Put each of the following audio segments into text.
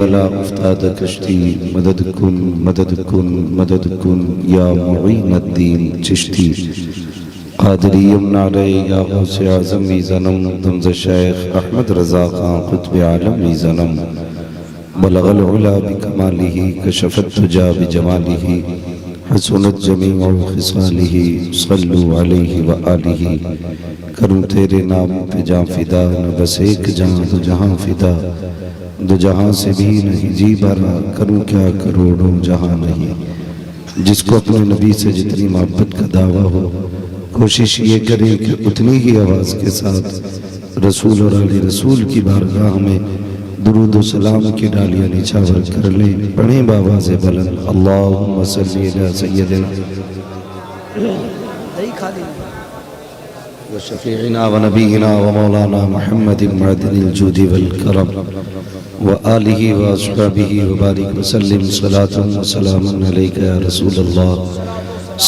वला उस्ताद कश्ती मदद कुन मदद कुन मदद कुन या मुईनुद्दीन चिश्ती क़ादरी यमनारे या गौसे आज़म वी ज़नम दमज़ शेख अहमद रज़ा खां क़ुत्ब आलम वी ज़नम बलगल उला बिकमालिही कशफ़त तुजा बिजमालिही हसनत जमीउ खिसालिही सल्लु अलैहि व आलिही। करूँ तेरे नाम पे जाँ फिदा न बस एक जाँ दो जहाँ फिदा दो जहाँ से भी नहीं जी भरा करूँ क्या करोड़ों जहाँ नहीं। जिसको अपने नबी से जितनी मोहब्बत का दावा हो कोशिश ये करें कि उतनी ही आवाज़ के साथ रसूल और आले रसूल की बारगाह में दुरूद व सलाम की डालियाँ निछावर कर लें। पढ़ें बावाज़ बुलंद अल्लाहुम्मा सल्ली अला सय्यदिना व शफीइना व नबीना व मौलाना मुहम्मदिन मअदिनिल जुदी वल करम व आलिहि व अस्हाबिहि व बारिक व सल्लिम सलातन व सलामन अलैका या रसूलल्लाह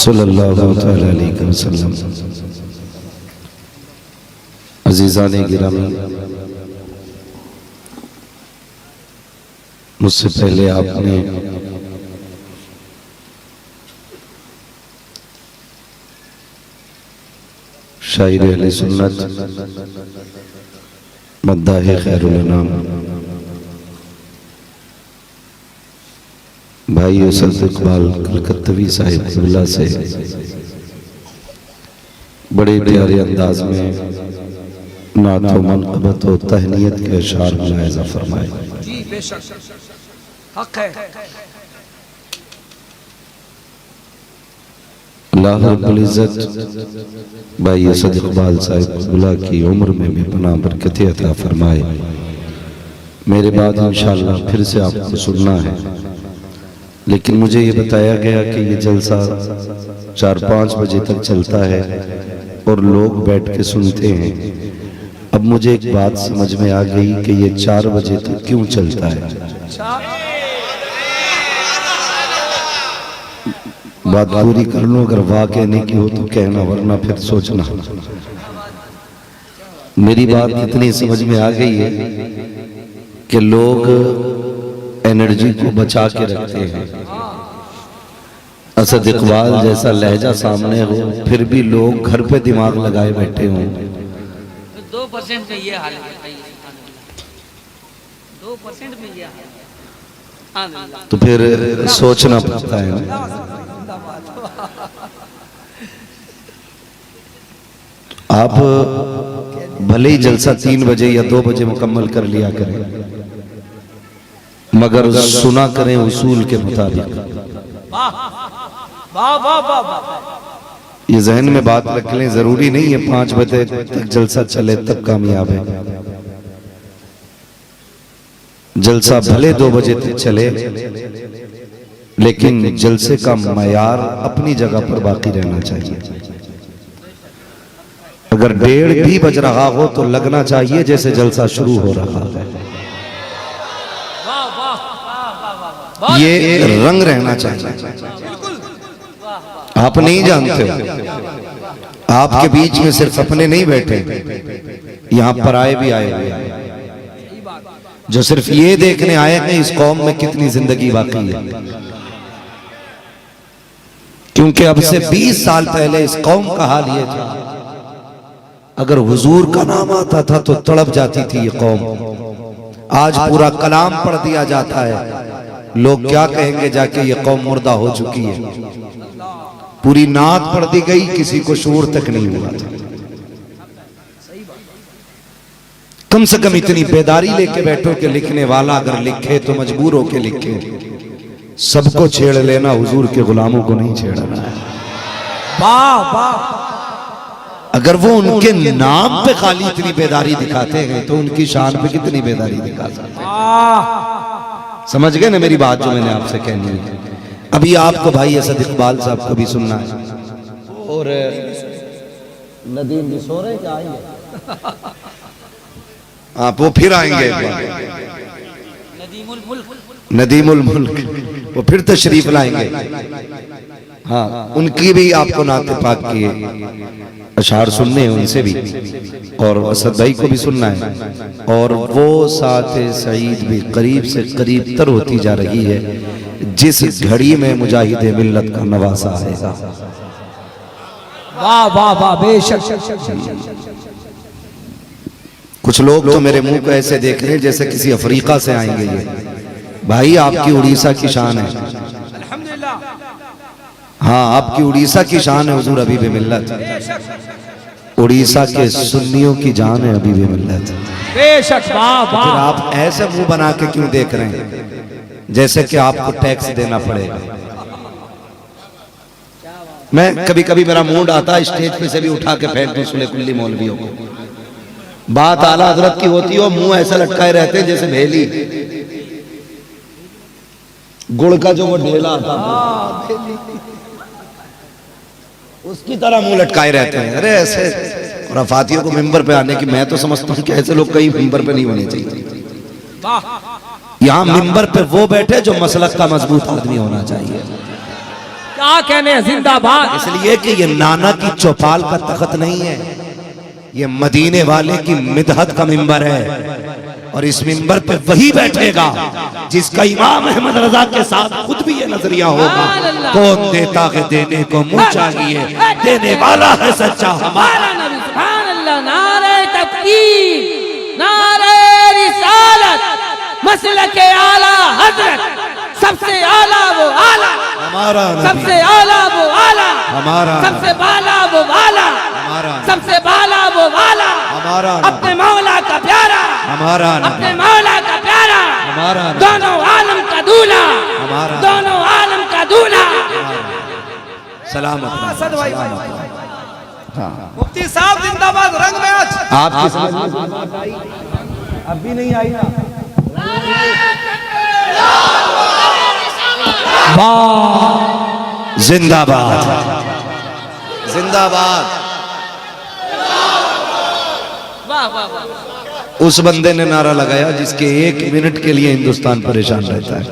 सल्लल्लाहु तआला अलैहि वसल्लम। अज़ीज़ान गिरामी, मुझसे पहले आपने शायर अहले सुन्नत मद्दाह खैरुल अनाम भाई असद इकबाल कलकत्तवी साहिब क़िबला से बड़े प्यारे अंदाज में नात व मनक़बत व तहनीयत के अशार मुलाहिज़ा फरमाए। जी बेशक हक है। अल्लाह रब्बुल इज़्ज़त भाई असद इकबाल साहिब क़िबला की उम्र में भी पनाह बरकतें अता फरमाए। मेरे बाद इंशाअल्लाह फिर से आपको सुनना है, लेकिन मुझे ये बताया गया कि ये जलसा 4-5 बजे तक चलता है और लोग बैठ के सुनते हैं। अब मुझे एक बात समझ में आ गई कि ये 4 बजे तक क्यों चलता है। बात पूरी कर लो, अगर वाह कहने की हो तो कहना, वरना फिर सोचना। मेरी बात इतनी समझ में आ गई है कि लोग एनर्जी को बचा के रखते हैं। असद इकबाल जैसा लहजा सामने हो फिर भी लोग घर पे दिमाग लगाए बैठे हों। 2% में ये हाल है, 2% में ये हाल है। तो फिर सोचना पड़ता है ना। आप भले ही जलसा 3 बजे या 2 बजे मुकम्मल कर लिया करें, मगर सुना करें उसूल के मुताबिक। ये जहन में बात रख लें, जरूरी नहीं है 5 बजे तक जलसा चले तब कामयाब है। जलसा भले 2 बजे तक चले, लेकिन जलसे का मयार अपनी जगह पर बाकी रहना चाहिए। अगर 1:30 भी बज रहा हो तो लगना चाहिए जैसे जलसा शुरू हो रहा है। ये रंग रहना चाहिए। आप नहीं जानते हो, आपके बीच में सिर्फ अपने नहीं बैठे, यहां पर आए भी आए हुए जो सिर्फ ये देखने आए हैं इस कौम में कितनी जिंदगी बाकी है। क्योंकि अब से 20 साल पहले इस कौम का हाल ये था, अगर हुजूर का नाम आता था तो तड़प जाती थी ये कौम। आज पूरा कलाम पढ़ दिया जाता है, लोग क्या कहेंगे जाके ये कौम मुर्दा हो चुकी है। पूरी नात पढ़ दी गई, किसी को शूर तक नहीं हुआ था। कम से कम इतनी बेदारी लेके बैठो कि लिखने वाला अगर लिखे तो मजबूर होके लिखे। सबको छेड़ लेना, हुजूर के गुलामों को नहीं छेड़ना है। वाह वाह। अगर वो उनके नाम पे खाली इतनी बेदारी दिखाते हैं तो उनकी शान पे कितनी बेदारी दिखा सकते हैं। समझ गए ना मेरी बात जो मैंने आपसे कहनी है। अभी आपको भाई असद इकबाल साहब को भी सुनना है। और नदीम भी सो रहे क्या आएंगे? आप वो फिर आएंगे, नदीमुल मुल्क वो फिर तशरीफ लाएंगे। हाँ, उनकी भी आपको नाते पाक की है। अशार सुनने हैं उनसे भी, और असद भाई को भी सुनना है। और वो साथ सईद भी करीब से करीब तर होती जा रही है जिस घड़ी में मुजाहिद मिल्लत का नवासा आएगा। वाह वाह वाह, बेशक। कुछ लोग तो मेरे मुंह को ऐसे देख रहे हैं जैसे किसी अफ्रीका से आएंगे। ये भाई आपकी उड़ीसा की शान है, अल्हम्दुलिल्लाह। हाँ आपकी उड़ीसा की शान है हुजूर हबीब मिल्लत। उड़ीसा के सुन्नियों की जान है हबीब मिल्लत। बेशक, वाह फिर वाह। आप ऐसे मुंह बना के क्यों देख रहे हैं जैसे कि आपको टैक्स देना पड़ेगा। मैं कभी कभी मेरा मूड आता है स्टेज पे से भी उठा के फेंक दूं सुले कुल्ली मौलवियों को। बात आला हजरत की होती हो, मुंह ऐसा लटकाए रहते हैं जैसे भेली, गुड़ का जो वो ढेला आता है उसकी तरह मुंह लटकाए रहते हैं। अरे ऐसे खुराफातियों को मिंबर पे आने की, मैं तो समझता हूँ कि ऐसे लोग कहीं मिंबर पे नहीं होने चाहिए। यहाँ मिंबर पे वो बैठे जो मसलक का मजबूत आदमी होना चाहिए। क्या कहने, जिंदाबाद। इसलिए कि ये नाना की चौपाल का तख्त नहीं है, ये मदीने वाले की मिदहत का मिंबर है। और इस मिंबर पे वही बैठेगा जिसका इमाम अहमद रजा के साथ खुद भी ये नजरिया होगा, कौन देता है देने को मुंह चाहिए, देने वाला है सच्चा हमारा नबी। सुभान अल्लाह। नारे तकबीर, नारे रिसालत, मसलके आला हजरत, सबसे आला वो आला हमारा नबी, सबसे आला वो आला हमारा, सबसे बाला वो वाला हमारा, सबसे बाला वो वाला, हमारा, अपने मौला का प्यारा, हमारा, अपने मौला का प्यारा, हमारा, दोनों आलम का दूल्हा, हमारा, दोनों आलम का दूल्हा। सलामत असद भाई, हाँ। मुफ्ती साहब जिंदाबाद। रंग में आज आपकी समझ में बात आई? अब भी नहीं आई ना? जिंदाबाद, जिंदाबाद। वाह वाह वाह। उस बंदे ने नारा लगाया जिसके 1 मिनट के लिए हिंदुस्तान परेशान रहता है,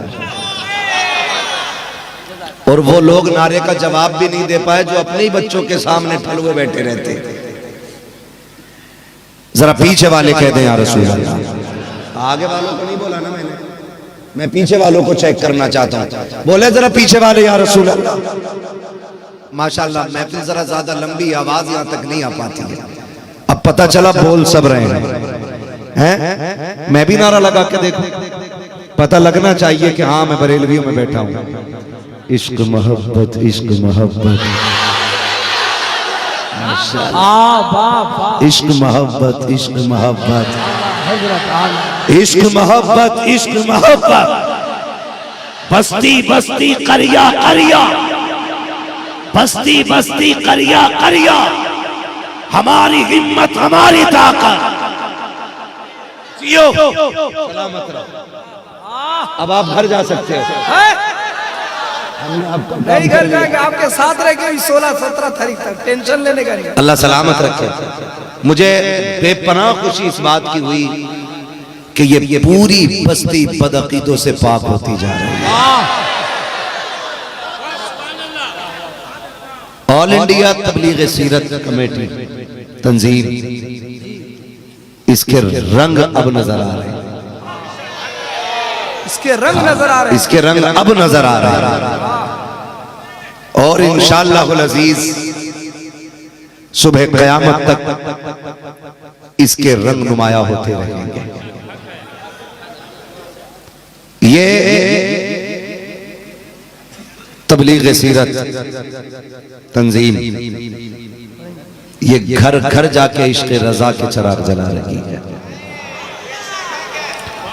और वो लोग नारे का जवाब भी नहीं दे पाए जो अपने ही बच्चों के सामने ठलुए बैठे रहते। जरा पीछे वाले कह दें या रसूल अल्लाह। आगे वालों को नहीं बोला ना मैंने, मैं पीछे वालों को चेक करना चाहता हूं। बोले जरा पीछे वाले या रसूल अल्लाह। माशाल्लाह महफिल जरा ज्यादा लंबी, आवाज यहां तक नहीं आ पाती है। अब पता चला बोल सब रहे हैं। मैं भी नारा लगा के देखूं, पता लगना चाहिए कि हाँ मैं बरेलवियों में बैठा हूं। इश्क मोहब्बत, इश्क मोहब्बत, इश्क मोहब्बत, इश्क मोहब्बत, इश्क मोहब्बत, इश्क मोहब्बत, बस्ती बस्ती करिया करिया, बस्ती बस्ती करिया करिया, हमारी हिम्मत हमारी ताकत। सलामत रहो। अब आप घर जा सकते हो। नहीं घर जाएंगे, आपके साथ रह के 16-17 तारीख तक, टेंशन लेने का नहीं। अल्लाह सलामत रखे। मुझे बेपनाह खुशी इस बात की हुई कि ये पूरी बस्ती बदअकीदों से पाक होती जा रही है। ऑल इंडिया तबलीग सीरत कमेटी तंजीम, इसके रंग अब नजर आ रहे हैं, इसके रंग नजर आ रहे हैं, इसके रंग अब नजर आ रहे हैं। और इंशाअल्लाहुल अजीज सुबह क़यामत तक इसके रंग नुमाया होते रहेंगे। ये तबलीग सीरत तंजीम ये घर घर जाके इश्क़ रज़ा के चिराग जला रही है।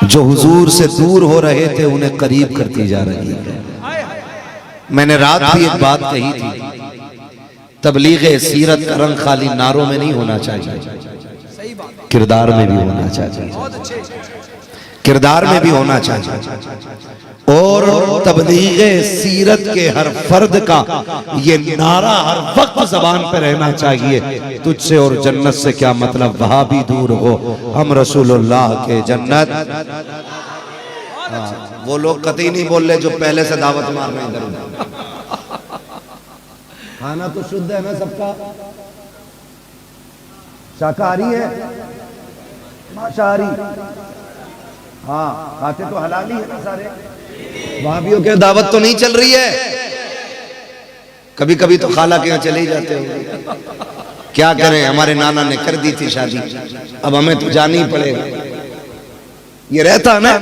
जो हुजूर से दूर हो रहे थे उन्हें करीब करती जा रही है। मैंने रात भी एक बात कही थी, तबलीग सीरत का रंग खाली नारों में नहीं होना चाहिए, किरदार में भी होना चाहिए, किरदार में भी होना चाहिए। और तबलीग सीरत के हर फर्द का ये नारा हर वक्त जबान पे रहना चाहिए, तुझसे और जन्नत से क्या मतलब, वहां भी दूर हो हम रसूलुल्लाह के जन्नत। वो लोग कतई नहीं बोल रहे जो पहले से दावत मार रहे इधर उधर। खाना तो शुद्ध है ना सबका, शाकाहारी है, मांसाहारी? हाँ, खाते तो हलाल ही है ना सारे। वहाबियों के दावत तो नहीं चल रही है? कभी कभी तो खाला के यहाँ चले ही जाते होंगे। क्या करें, हमारे नाना ने कर दी थी शादी, अब हमें तो जाना ही पड़ेगा। ये रहता ना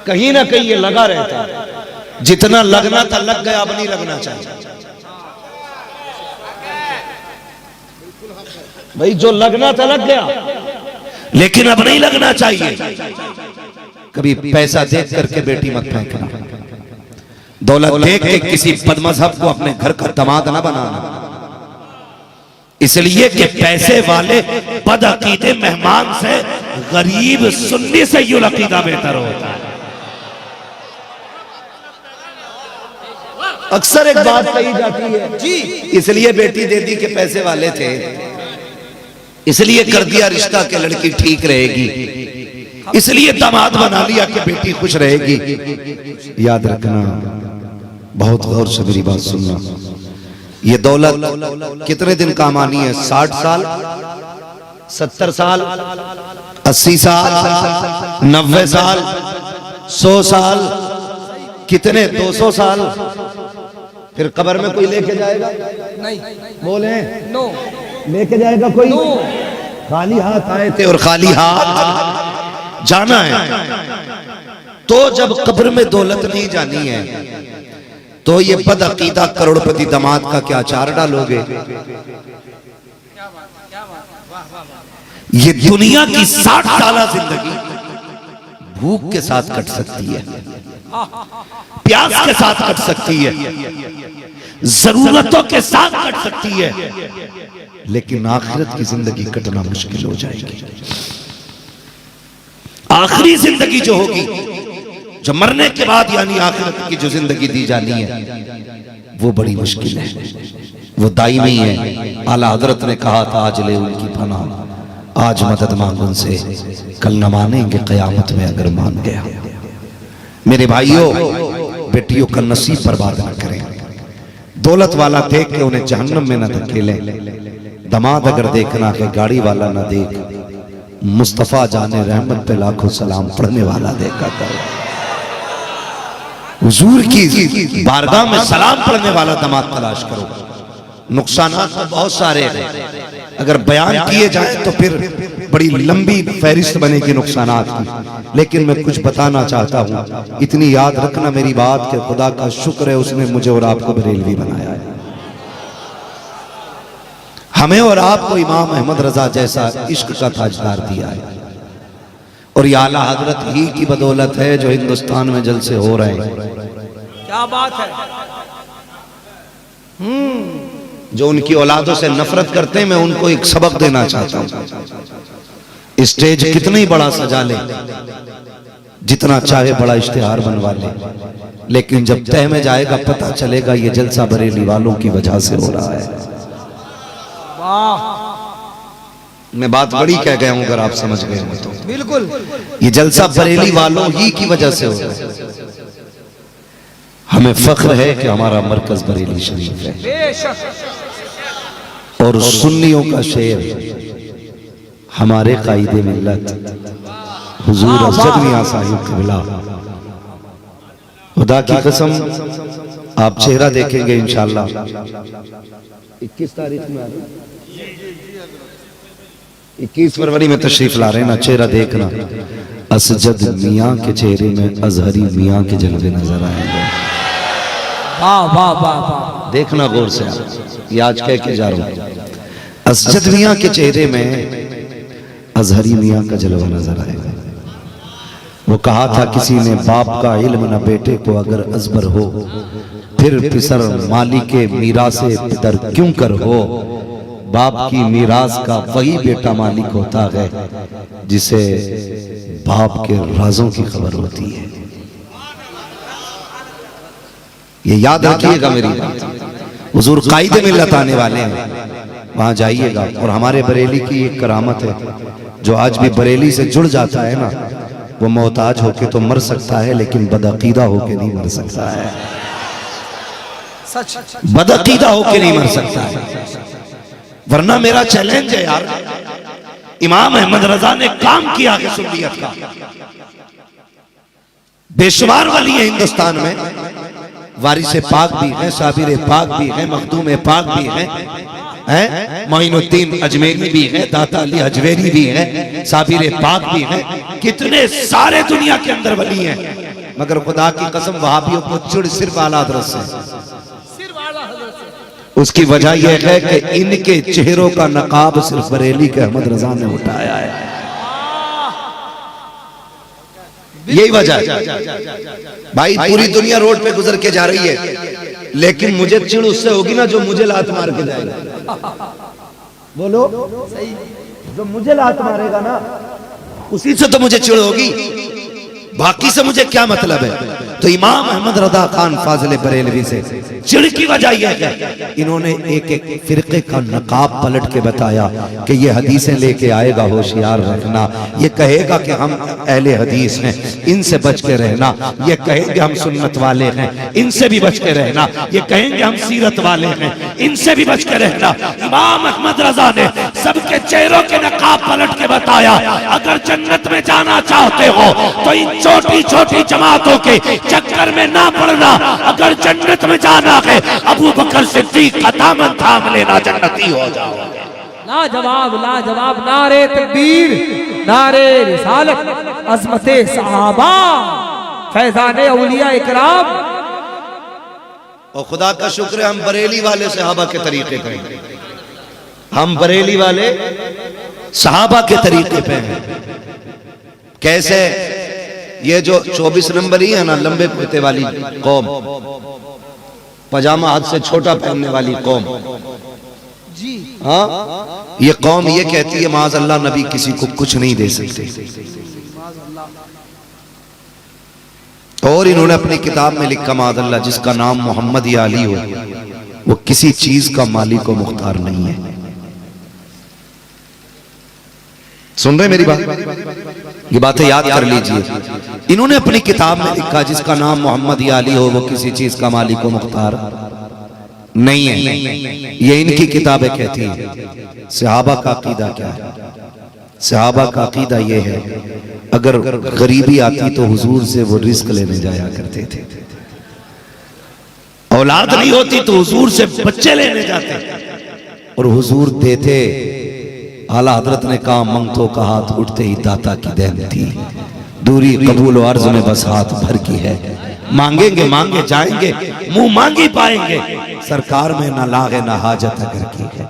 कहीं ना कहीं, ये लगा रहता। जितना लगना था लग गया, अब नहीं लगना चाहिए भाई। जो लगना था लग गया, लेकिन अब नहीं लगना चाहिए। कभी पैसा देख करके बेटी मत फेंकना, दौलत देख के किसी बदमज़हब को अपने घर का दामाद ना बनाना, इसलिए कि पैसे वाले बदअकीदे मेहमान से गरीब सुन्नी से यूं अकीदा बेहतर होता है। अक्सर एक बात कही जाती है जी, इसलिए बेटी दे दी कि पैसे वाले थे, इसलिए कर दिया रिश्ता कि लड़की ठीक रहेगी, इसलिए दामाद बना लिया कि बेटी खुश रहेगी। याद रखना, बहुत गौर से मेरी बात सुनना, ये दौलत कितने दिन काम आनी है? 60 साल, 70 साल, 80 साल, 90 साल, 100 साल, कितने 200 साल? फिर कब्र में कोई लेके जाएगा? नहीं। बोले नो। लेके जाएगा कोई? नो। खाली हाथ आए थे और खाली हाथ जाना है। तो जब कब्र में दौलत नहीं जानी है, तो ये बदअकीदा करोड़पति दामाद का क्या चार डालोगे? ये दुनिया की 60 साल जिंदगी भूख के साथ कट सकती है, प्यास के साथ कट सकती है, जरूरतों के साथ कट सकती है, लेकिन आखिरत की जिंदगी कटना मुश्किल हो जाएगी। आखिरी जिंदगी जो होगी, जो मरने के बाद यानी आखिरत की जो जिंदगी दी जानी है, वो बड़ी मुश्किल है, वो दायमी है। आला हजरत ने कहा था, आज ले उनकी पनाह, आज मदद मांग उनसे, कल न मानेंगे कयामत में अगर मान गया। मेरे भाइयों बेटियों का नसीब बर्बाद न करें। दौलत वाला देख के उन्हें जहन्नम में न धकेलें। दामाद अगर देखना है गाड़ी वाला न देख, मुस्तफा जाने रहमत पे लाखों सलाम पढ़ने वाला देखा करो। हुजूर की बारगाह में सलाम पढ़ने वाला दामाद तलाश करो। नुकसानात तो बहुत सारे हैं, अगर बयान किए जाए तो फिर बड़ी लंबी फहरिस्त बनेगी नुकसानात की, लेकिन मैं कुछ बताना चाहता हूँ। इतनी याद रखना मेरी बात कि खुदा का शुक्र है उसने मुझे और आपको बरेलवी बनाया है। हमें और आपको इमाम अहमद रजा जैसा इश्क का ताजदार दिया है, और ये आला हजरत ही की बदौलत है जो हिंदुस्तान में जलसे हो रहे हैं। क्या बात है। जो उनकी औलादों से नफरत करते हैं, मैं उनको एक सबक देना चाहता हूं। स्टेज कितना ही बड़ा सजा ले, जितना चाहे बड़ा इश्तिहार बनवा ले, लेकिन जब तह में जाएगा पता चलेगा ये जलसा बरेली वालों की वजह से हो रहा है। मैं बात बड़ी कह गया हूं, अगर आप समझ गए हो तो। बिल्कुल, ये जलसा बरेली वालों ही की वजह से हो रहा है। हमें फख्र है कि हमारा मरकज बरेली शरीफ है, और सुन्नियों का शेर हमारे कायदे मिल्लत हुजूर अरशद मियां साहिब क़िबला। खुदा की कसम, आप चेहरा देखेंगे इंशाअल्लाह। 21 तारीख में 21 फरवरी में तशरीफ ला रहे हैं ना, चेहरा देखना। असजद मियां के चेहरे में अजहरी मियां के जलवे नजर आएंगे। वाह वाह वाह वाह, देखना गौर से, ये आज कह के जा रहा हूं। असजद मियां के चेहरे में अजहरी मियां का जलवा नजर आएगा। वो कहा था किसी ने, बाप का इल्म न बेटे को अगर अजबर हो, फिर पिसर मालिक मीरासे पितर क्यों कर हो। बाप की मीरास का वही बेटा मालिक होता है जिसे बाप के राजों की खबर होती है। ये याद रखिएगा मेरी बात। हुजूर कायदे मिल्लत आने वाले हैं, वहां जाइएगा। और हमारे बरेली की एक करामत है, जो आज भी बरेली से जुड़ जाता है ना, वो मोहताज होके तो मर सकता है, लेकिन बदअकीदा होके नहीं मर सकता है। सच, बदअकीदा होके नहीं मर सकता है। वरना मेरा चैलेंज है यार, इमाम अहमद रजा ने काम किया है सुन्नियत का। बेशुमार वली है हिंदुस्तान में, वारिस पाक भी है, साबिर पाक भी है, मखदूम पाक भी है, मोइनुद्दीन अजमेरी भी है, दाता अली अजमेरी भी है, साबिर पाक भी है, कितने सारे दुनिया के अंदर वली हैं। मगर खुदा की कसम वहाबियों को चिढ़ सिर्फ आला हज़रत से। उसकी वजह यह है कि इनके चेहरों का नकाब सिर्फ बरेली के अहमद रजा ने उठाया है, यही वजह है। भाई पूरी दुनिया रोड पे गुजर के जा रही है, लेकिन मुझे चिढ़ उससे होगी ना जो मुझे लात मार के जाएगा। बोलो सही, जो मुझे लात मारेगा ना उसी से तो मुझे चिढ़ होगी, बाकी से मुझे क्या मतलब है। तो इमाम अहमद रजा खान फाजिल बरेलवी से चिढ़ की वजह यह है, इन्होंने एक एक फिरके का नकाब पलट के बताया कि ये हदीसें लेके आएगा, होशियार रखना, ये कहेगा कि हम अहले हदीस हैं, इनसे बच के रहना, ये कहेंगे हम सुन्नत वाले हैं, इनसे भी बच के रहना, ये कहेंगे हम सीरत वाले हैं, इनसे भी बच के रहना। इमाम अहमद रजा ने सबके चेहरों के नकाब पलट के बताया, अगर जन्नत में जाना चाहते हो तो इन छोटी छोटी जमातों के चक्कर में ना पड़ना, अगर जन्नत में जाना है अबू बकर सिद्दीक का दामन थाम लेना, जन्नती हो जाओगे। लाजवाब लाजवाब, नारे तकबीर, नारे रिसालत, अज़मते सहाबा, फैज़ाने औलिया इकराम। और खुदा का शुक्र है हम बरेली वाले सहाबा के तरीके पे हैं, हम बरेली वाले सहाबा के तरीके पे हैं। कैसे? ये जो 24 नंबर ही है ना, लंबे कुर्ते वाली कौम, पजामा हाथ से छोटा पहनने वाली कौम, हाँ, ये कौम ये कहती है माज़ अल्लाह नबी किसी को कुछ नहीं दे सकते। और इन्होंने अपनी किताब में लिखा माज़ अल्लाह जिसका नाम मोहम्मद या अली हो वो किसी चीज का मालिक व मुख्तार नहीं है। सुन रहे मेरी बात? ये बातें याद कर लीजिए। इन्होंने अपनी किताब में लिखा जिसका नाम मोहम्मद या अली हो वो किसी चीज का मालिक व मुख्तार नहीं है। ये इनकी किताबें कहती हैं। सहाबा का अकीदा क्या है? सहाबा का अकीदा ये है, अगर गरीबी आती तो हुजूर से वो रिस्क लेने जाया करते थे, औलाद नहीं होती तो हुजूर से बच्चे लेने जाते और हुजूर देते। आला हजरत ने कहा मंगतों का हाथ उठते ही दाता की देन थी, दूरी कबूल और अर्ज में बस हाथ भर की है। मांगेंगे मांगे जाएंगे, मुंह मांगी पाएंगे, सरकार में ना लागे ना हाजत अगर की है।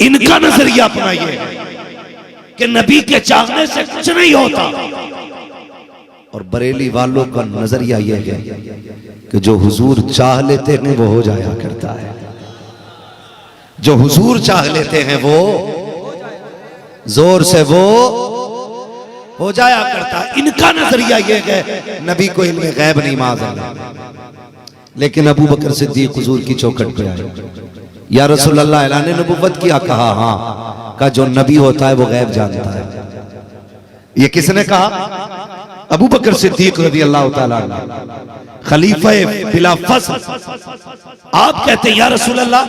इनका नजरिया अपना ये है कि नबी के चाहने से कुछ नहीं होता, और बरेली वालों का नजरिया ये है कि जो हुजूर चाह लेते हैं वो हो जाया करता है, जो हुजूर चाह लेते हैं वो जोर से वो हो जाया करता है। इनका नजरिया ये है नबी को इल्म गैब नहीं मालूम। लेकिन अबू बकर सिद्दीक हुजूर की चौखट पे आए, या रसूल अल्लाह ऐलान नबुव्वत किया? कहा हाँ। का जो नबी होता है वो गैब जानता है। ये किसने कहा? अबू बकर सिद्दीक रज़ी अल्लाह तआला अन्हु, खलीफे बिला फस्ल। आप कहते हैं या रसूल अल्लाह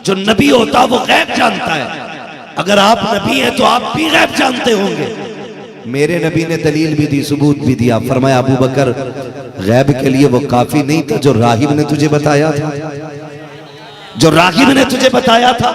जो नबी होता है वो गैब जानता है, अगर आप नबी हैं तो आप भी गैब जानते होंगे। मेरे नबी ने दलील भी दी, सबूत भी दिया। फरमाया अबू बकर गैब के लिए वो काफी नहीं था जो राहिब ने तुझे बताया था, जो रागिब ने तुझे बताया था।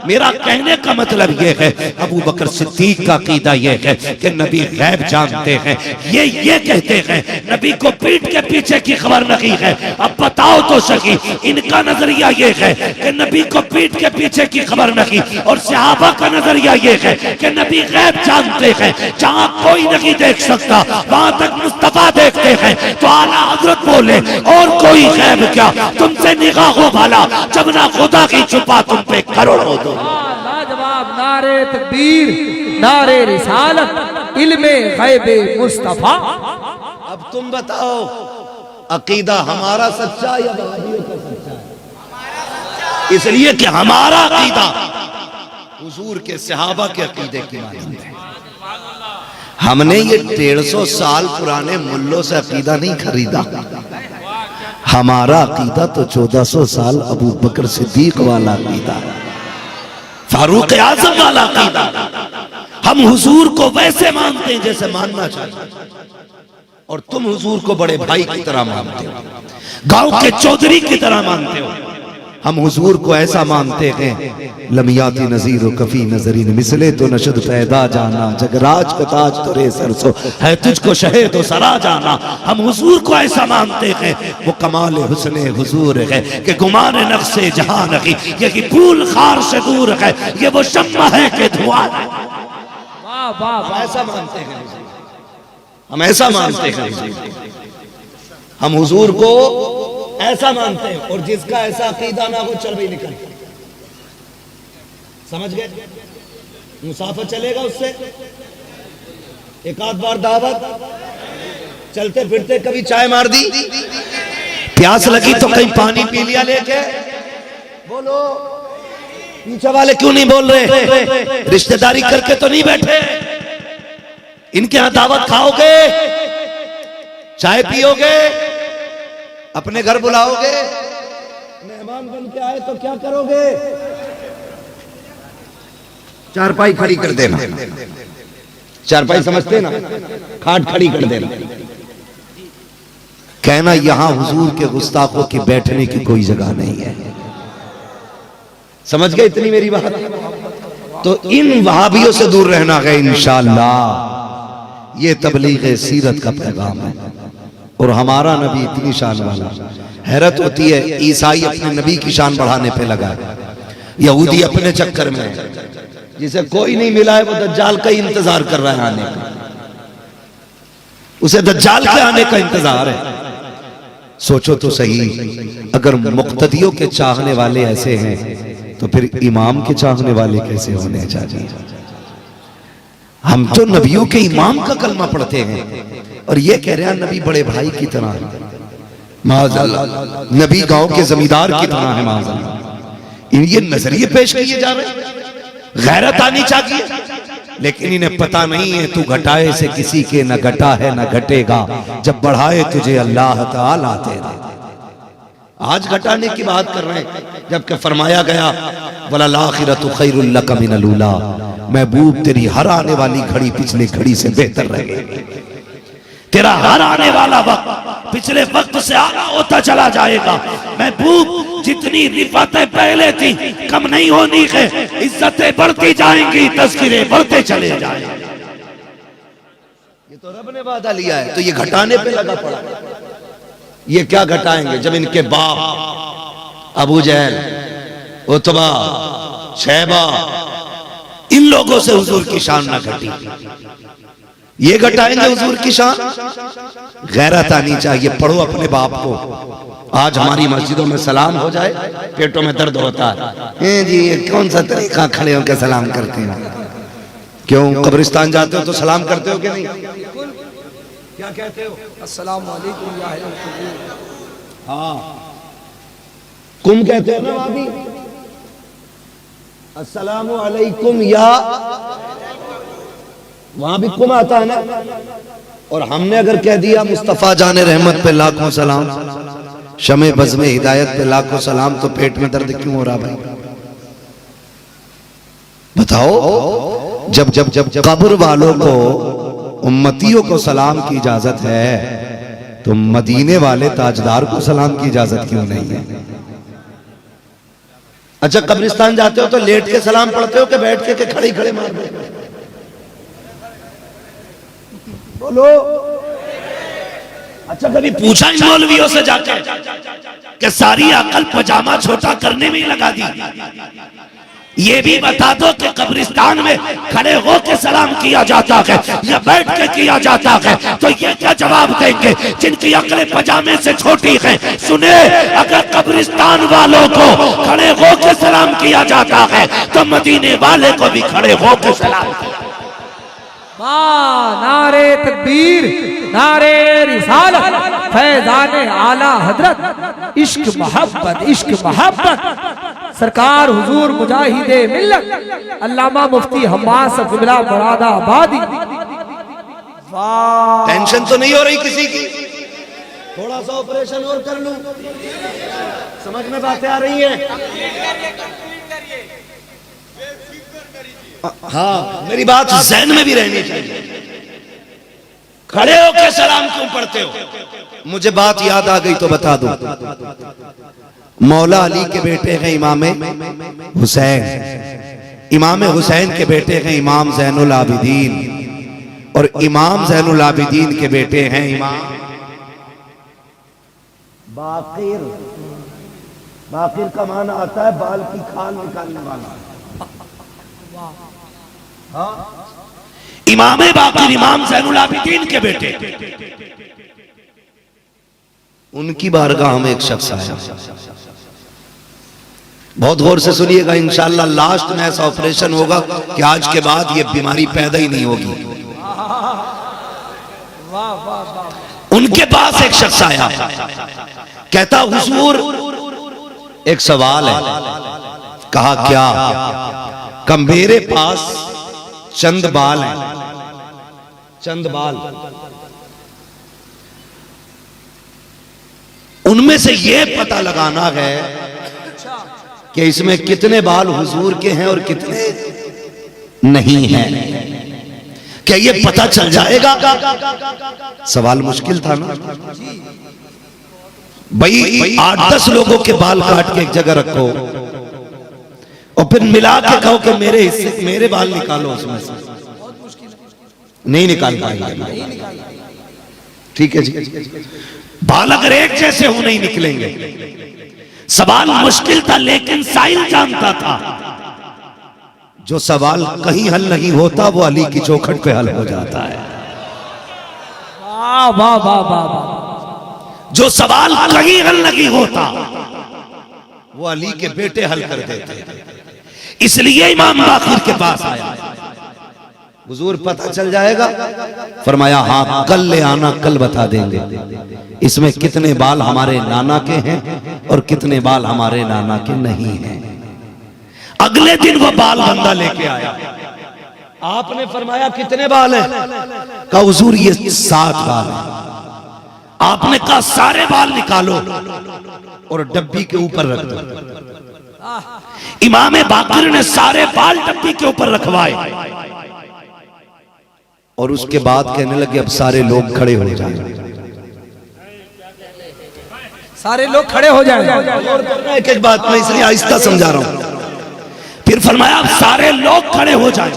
मेरा कहने का मतलब यह है अबू बकर सिद्दीक का अकीदा यह है कि नबी गैब जानते हैं। ये कहते हैं नबी को पीठ के पीछे की खबर नहीं है। अब बताओ तो सही, इनका नजरिया यह है कि नबी को पीठ के पीछे की खबर नहीं, और सहाबा का नजरिया यह है कि नबी गैब जानते हैं। जहां कोई नहीं देख सकता वहां तक मुस्तफा देखते हैं। तो आला हजरत बोले और कोई गैब क्या, तुमसे निगाहों भला जब ना खुदा की छुपा तुम पे करोड़ों दो। लाजवाब, नारे तकबीर, नारे रिसालत, इल्मे गैबे मुस्तफा। अब तुम बताओ अकीदा हमारा सच्चा या वहाबियों का सच्चा है? इसलिए कि हमारा अकीदा हुजूर के सहाबा के अकीदे की मानिंद है। हमने ये 150 साल पुराने मुल्लों से अकीदा नहीं खरीदा। हमारा अकीदा तो 1400 साल अबू बकर सिद्दीक वाला अकीदा है। फारूक आजम वाला अकीदा। हम हुजूर को वैसे मानते हैं जैसे मानना चाहिए, और तुम हुजूर को बड़े भाई की तरह मानते हो, गांव के चौधरी की तरह मानते हो। हम हुजूर को ऐसा मानते हैं, लमियाती नजीर कफी नजरीन मिसले तो नशद पैदा जाना, जगराज को ताज तो रे सरसो है तुझको शहे तो सरा जाना। हम हुजूर को ऐसा मानते हैं, वो कमाल हुस्ने हुजूर है कि गुमान नफ्से जहां रखी, ये कि फूल खार से दूर है, ये वो शम्मा है कि धुआं है। हम ऐसा मानते हैं, हम ऐसा मानते हैं, हम हुजूर को ऐसा मानते हैं। और जिसका ऐसा अकीदा ना हो, चल भाई निकल, समझ गए? मुसाफिर चलेगा उससे, एक आध बार दावत, चलते फिरते कभी चाय मार दी, प्यास लगी तो कहीं पानी पी लिया लेके। बोलो, पीछे वाले क्यों नहीं बोल रहे? रिश्तेदारी करके तो नहीं बैठे, इनके यहां दावत खाओगे, चाय पियोगे, अपने घर बुलाओगे, मेहमान बन के आए तो क्या करोगे? चारपाई खड़ी कर देना, चारपाई समझते ना, खाट खड़ी कर देना, कहना यहां हुजूर के गुस्ताखों की बैठने की कोई जगह नहीं है। समझ गए इतनी मेरी बात? तो इन वहाबियों से दूर रहना है इंशाअल्लाह। ये तबलीग सीरत का पैगाम है। और हमारा नबी इतनी शान वाला, हैरत होती है, ईसाई अपने नबी की शान बढ़ाने पे लगा है, यहूदी अपने चक्कर में है, जिसे कोई नहीं मिला है वो दज्जाल का ही इंतजार कर रहा है आने का, उसे दज्जाल के आने का इंतजार है। सोचो तो सही, अगर मुक्तदियों के चाहने वाले ऐसे हैं तो फिर इमाम के चाहने वाले कैसे होने चाहिए? हम तो नबियों के इमाम का कलमा पढ़ते हैं और ये कह रहे हैं नबी बड़े भाई की तरह, माज़अल्लाह नबी गांव के जमींदार की तरह है, माज़अल्लाह। ये नजरिए पेश किए जा रहे हैं, गैरत आनी चाहिए, लेकिन इन्हें पता नहीं है तू घटाए से किसी के न घटा है न घटेगा, जब बढ़ाए तुझे अल्लाह ताला तेरे। आज घटाने की बात कर रहे हैं, जबकि फरमाया गया वलल आखिरतु खैरुल लक मिनल ऊला, महबूब तेरी हर आने वाली घड़ी पिछली घड़ी से बेहतर रहेगी, तेरा हर आने वाला वक्त पिछले वक्त से आला होता चला जाएगा। महबूब जितनी रिफातें पहले थी कम नहीं होनी है, इज्जतें बढ़ती जाएंगी, तज़किरे बढ़ते चले जाएंगे। ये तो रब ने वादा लिया है, तो ये घटाने पे लगा पड़ा। ये क्या घटाएंगे जब इनके बाप अबू जहल, उतबा, शैबा, इन लोगों से हुजूर की शान ना घटी। ये घटाएंगे हुजूर की शान? गैरत आनी चाहिए। पढ़ो अपने बाप को। आज हमारी मस्जिदों में सलाम हो जाए पेटों में दर्द होता है, जी ये कौन सा तरीका, खड़े होकर सलाम करते हैं? क्यों कब्रिस्तान जाते हो तो सलाम करते हो कि नहीं? क्या कहते हो? अस्सलाम वालेकुम या अहल कुबूर। हाँ, कुम कहते हो ना वहां भी, अस्सलामु अलैकुम या, वहां भी कुम आता है ना। और हमने अगर कह दिया मुस्तफा जाने रहमत पे लाखों सलाम, शमे बज़्मे हिदायत पे लाखों सलाम, तो पेट में दर्द क्यों हो रहा भाई? बताओ। जब जब जब जब कब्र वालों को, उम्मतियों को सलाम की इजाजत है, तो मदीने वाले ताजदार को सलाम की इजाजत क्यों नहीं है? अच्छा, कब्रिस्तान जाते हो तो लेट के सलाम पढ़ते हो कि बैठ के खड़े खड़े मार दो? बोलो। अच्छा, कभी पूछा इन मौलवियों से जाकर कि सारी अकल पजामा छोटा करने में ही लगा दी? ये भी बता दो कि कब्रिस्तान में खड़े होकर सलाम किया जाता है या बैठ के किया जाता है? तो ये क्या जवाब देंगे जिनकी अकलें पजामे से छोटी हैं? सुने, अगर कब्रिस्तान वालों को खड़े होकर सलाम किया जाता है तो मदीने वाले को भी खड़े होकर सलाम किया। नारे तकबीर, नारे रिसालत, फैज़ाने आला हजरत, इश्क मोहब्बत, इश्क मोहब्बत। सरकार हुजूर मुजाहिदे मिल्लत अल्लामा मुफ्ती हम्मास क़िबला मुरादाबादी। टेंशन तो नहीं हो रही किसी की? थोड़ा सा ऑपरेशन और कर लूं, समझ में बातें आ रही हैं? हाँ, मेरी बात ज़हन में भी रहनी चाहिए। खड़े होकर सलाम क्यों पढ़ते हो? मुझे बात याद आ गई तो बता दूं। मौला अली के बेटे हैं इमाम हुसैन, इमाम हुसैन के बेटे हैं इमाम ज़ैनुल आबिदीन, और इमाम ज़ैनुल आबिदीन के बेटे हैं इमाम बाकिर। बाकिर का माना आता है बाल की खाल निकालने वाला। इमाम बाकिर इमाम ज़ैनुल आबिदीन के बेटे, उनकी बारगाह में एक शख्स आया। बहुत गौर से सुनिएगा, इंशाअल्लाह लास्ट में ऐसा ऑपरेशन होगा कि आज के बाद ये बीमारी पैदा ही नहीं होगी। उनके पास एक शख्स आया, कहता हुजूर एक सवाल है। कहा क्या? कि मेरे पास चंद बाल हैं, चंद बाल, उनमें से ये पता लगाना है कि इसमें कितने बाल हुजूर के हैं और कितने नहीं हैं। क्या ये पता चल जाएगा? सवाल मुश्किल था ना भाई। 8-10 लोगों के बाल काट के एक जगह रखो और फिर मिला के कहो कि मेरे हिस्से, मेरे बाल निकालो, उसमें से नहीं निकाल पाएंगे। ठीक है जी, बाल अगर एक जैसे हो नहीं निकलेंगे। सवाल मुश्किल था लेकिन साइल जानता था। जो सवाल कहीं हल नहीं होता वो अली की चौखट पे हल हो जाता है। वाह वाह वाह वाह। जो सवाल कहीं हल नहीं होता वो अली के बेटे हल कर देते। इसलिए इमाम बाकिर के पास आया। हुजूर पता चल जाएगा? फरमाया हाँ, कल ले आना, कल बता देंगे इसमें कितने बाल हमारे नाना के हैं और कितने बाल हमारे नाना के नहीं हैं। अगले दिन वो बाल बंदा लेके आया। आपने फरमाया कितने बाल हैं? कहा हुजूर ये 7 बाल हैं। आपने कहा सारे बाल निकालो और डब्बी के ऊपर रख दो। इमाम बाकिर ने सारे बाल डब्बी के ऊपर रखवाए और उसके बाद कहने लगे अब सारे लोग खड़े हो जाएं। सारे लोग खड़े हो जाएं। एक एक बात मैं इसलिए आहिस्ता समझा रहा हूं। फिर फरमाया अब सारे लोग खड़े हो जाएं।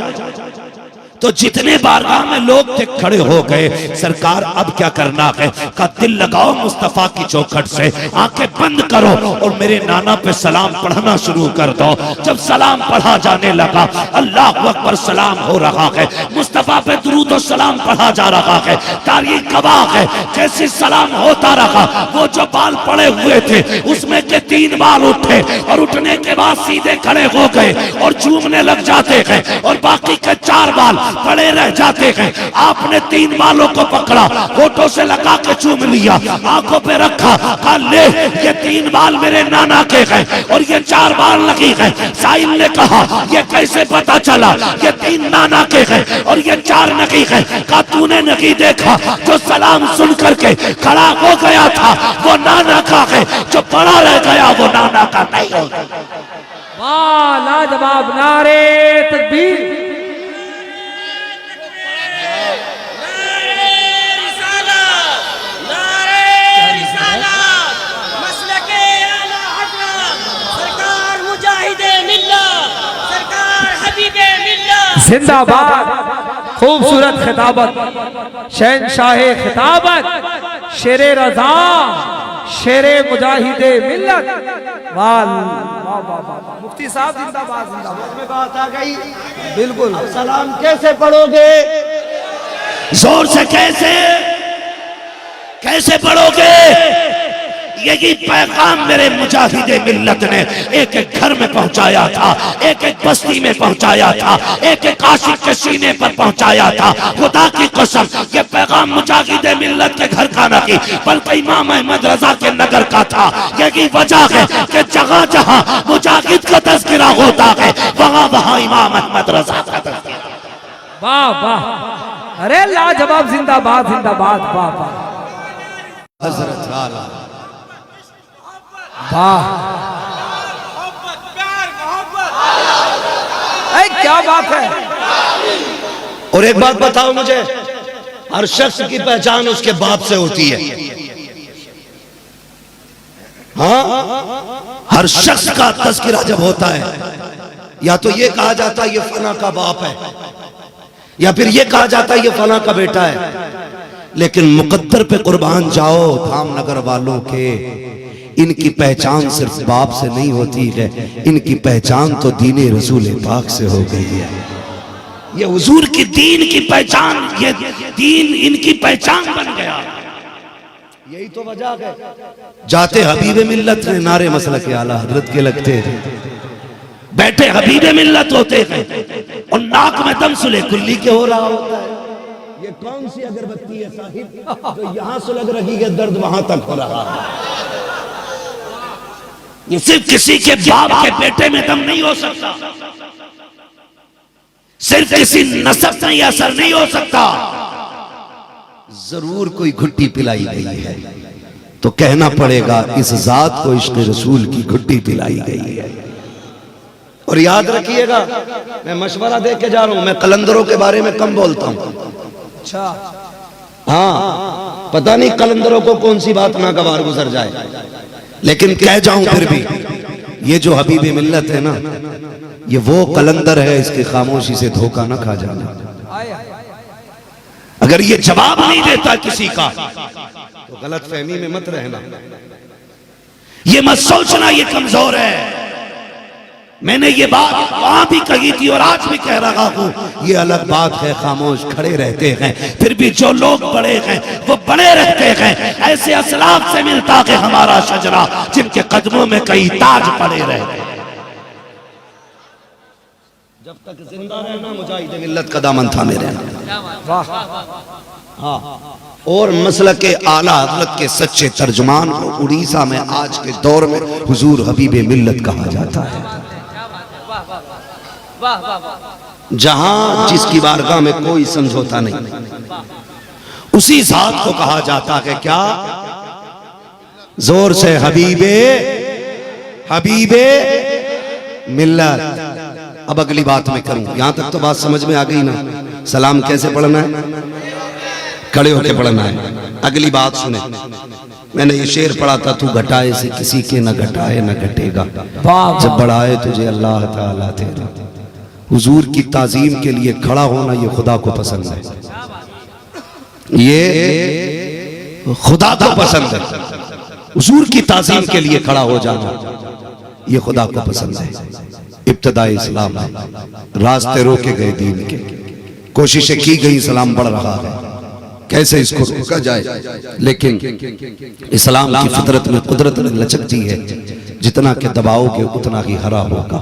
तो जितने बारगाह में लोग थे खड़े हो गए। सरकार अब क्या करना है? का दिल लगाओ मुस्तफा की चौखट से, आंखें बंद करो और मेरे नाना पे सलाम पढ़ना शुरू कर दो। जब सलाम पढ़ा जाने लगा, अल्लाह अकबर सलाम हो रहा है, मुस्तफा पे दुरूद और सलाम पढ़ा जा रहा है। तारीख गवाह है जैसे सलाम होता रहा, वो जो बाल पड़े हुए थे उसमें के 3 बाल उठे और उठने के बाद सीधे खड़े हो गए और चूमने लग जाते हैं और बाकी के 4 बाल पड़े रह जाते हैं। आपने 3 बालों को पकड़ा, होठों से लगा के चूम लिया, आंखों पे रखा, कहा ले ये 3 बाल मेरे नाना के हैं और ये 4 बाल लगी हैं। साहिल ने कहा ये कैसे पता चला? ये 3 नाना के हैं और ये 4 नकी हैं। कहा तूने नकी देखा? जो सलाम सुन करके खड़ा हो गया था वो नाना का है, जो पड़ा रह गया वो नाना का नहीं होगा। वाह लाजवाब, नारे तकबीर। जिंदाबाद। खूबसूरत खिताबत, शहनशाह खिताबत, शेरे रज़ा, शेरे मुजाहिदे मिल्लत। वाह मुफ्ती साहब जिंदाबाद जिंदाबाद। में बात आ गई बिल्कुल। सलाम कैसे पढ़ोगे? जोर से कैसे पढ़ोगे? यही पैगाम मेरे मुजाहिदे मिल्लत ने एक एक घर में पहुंचाया था, एक एक बस्ती में पहुंचाया था, एक एक आशिक के सीने पर पहुंचाया था। खुदा की कसम ये पैगाम मुजाहिदे मिल्लत के घर का नहीं बल्कि इमाम अहमद रजा के नगर का था। यही वजह है कि जगह जहां मुजाहिद का तज़किरा होता है वहां वहां इमाम अहमद रजा का तज़किरा। वाह वाह, अरे लाजवाब, जिंदाबाद जिंदाबाद। वाह वाह हज़रत वाला, वाह अरे क्या बात है। और एक बात बताओ मुझे, हर शख्स की पहचान उसके बाप से होती है। हाँ, हर शख्स का तज़किरा जब होता है, या तो ये कहा जाता है ये फला का बाप है, या फिर ये कहा जाता है ये फला का बेटा है। लेकिन मुकद्दर पे कुर्बान जाओ धामनगर वालों के, इनकी पहचान सिर्फ बाप से नहीं होती है, इनकी पहचान तो दीन रसूल पाक से हो गई है। ये हुजूर की दीन की पहचान, ये दीन इनकी पहचान बन गया। यही तो वजह है। जाते हबीबे मिल्लत ने नारे मसलक आला हजरत के लगते थे, बैठे हबीबे मिल्लत होते थे और नाक में दम सुले कुल्ली के हो रहा होता है। ये कौन सी अगरबत्ती है साहिब जो यहां सुलग रही है, दर्द वहां तक हो रहा है। ये सिर्फ किसी के बाप के बेटे में दम नहीं हो सकता, सिर्फ किसी नसब में यह असर नहीं हो सकता। जरूर कोई घुट्टी पिलाई गई है तो कहना पड़ेगा इस जात को इश्क़ रसूल की घुट्टी पिलाई गई है। और याद रखिएगा, मैं मशवरा दे के जा रहा हूं, मैं कलंदरों के बारे में कम बोलता हूं। अच्छा, हाँ, पता नहीं कलंदरों को कौन सी बात नागवार गुजर जाए, लेकिन कह जाऊं फिर भी, ये जो हबीबे मिल्लत है ना, ये वो कलंदर है, इसकी खामोशी से धोखा ना खा जाना। अगर ये जवाब नहीं देता किसी का तो गलत फहमी में मत रहना, ये मत सोचना ये कमजोर है। मैंने ये बात वहां भी कही थी और आज भी कह रहा हूं, ये अलग बात है, खामोश खड़े रहते हैं, फिर भी जो लोग बड़े हैं वो बड़े रहते हैं। ऐसे असलाफ से मिलता है हमारा शजरा जिनके कदमों में कई ताज पड़े रहते हैं। जब तक जिंदा रहना मुजाहिद मिल्लत का दामन थामे रहना। हाँ, और मसलक के आला हज़रत के सच्चे तर्जुमान को उड़ीसा में आज के दौर में हुजूर हबीबे मिल्लत कहा जाता है। जहां जिसकी बारगाह में कोई समझौता नहीं, उसी जात को कहा जाता है क्या? जोर से हबीबे हबीबे मिल्लत। अब अगली बात मैं करूं, यहां तक तो बात समझ में आ गई ना? सलाम कैसे पढ़ना है? खड़े होकर पढ़ना है। अगली बात सुने, मैंने ये शेर पढ़ा था, तू घटाए से किसी के न घटाए न घटेगा, जब बढ़ाए तुझे अल्लाह ताला तेरा। हुजूर की ताजीम के लिए खड़ा होना ये खुदा को पसंद है, ये खुदा को पसंद है। हुजूर की ताजीम के लिए खड़ा हो जाना ये खुदा को पसंद है। इब्तिदाई इस्लाम है, रास्ते रोके गए दीन के, कोशिशें की गई, इस्लाम बढ़ रहा है, कैसे इसको रोका जाए। लेकिन इस्लाम की फितरत में कुदरत ने लचक दी है, जितना के दबाओगे उतना ही हरा होगा।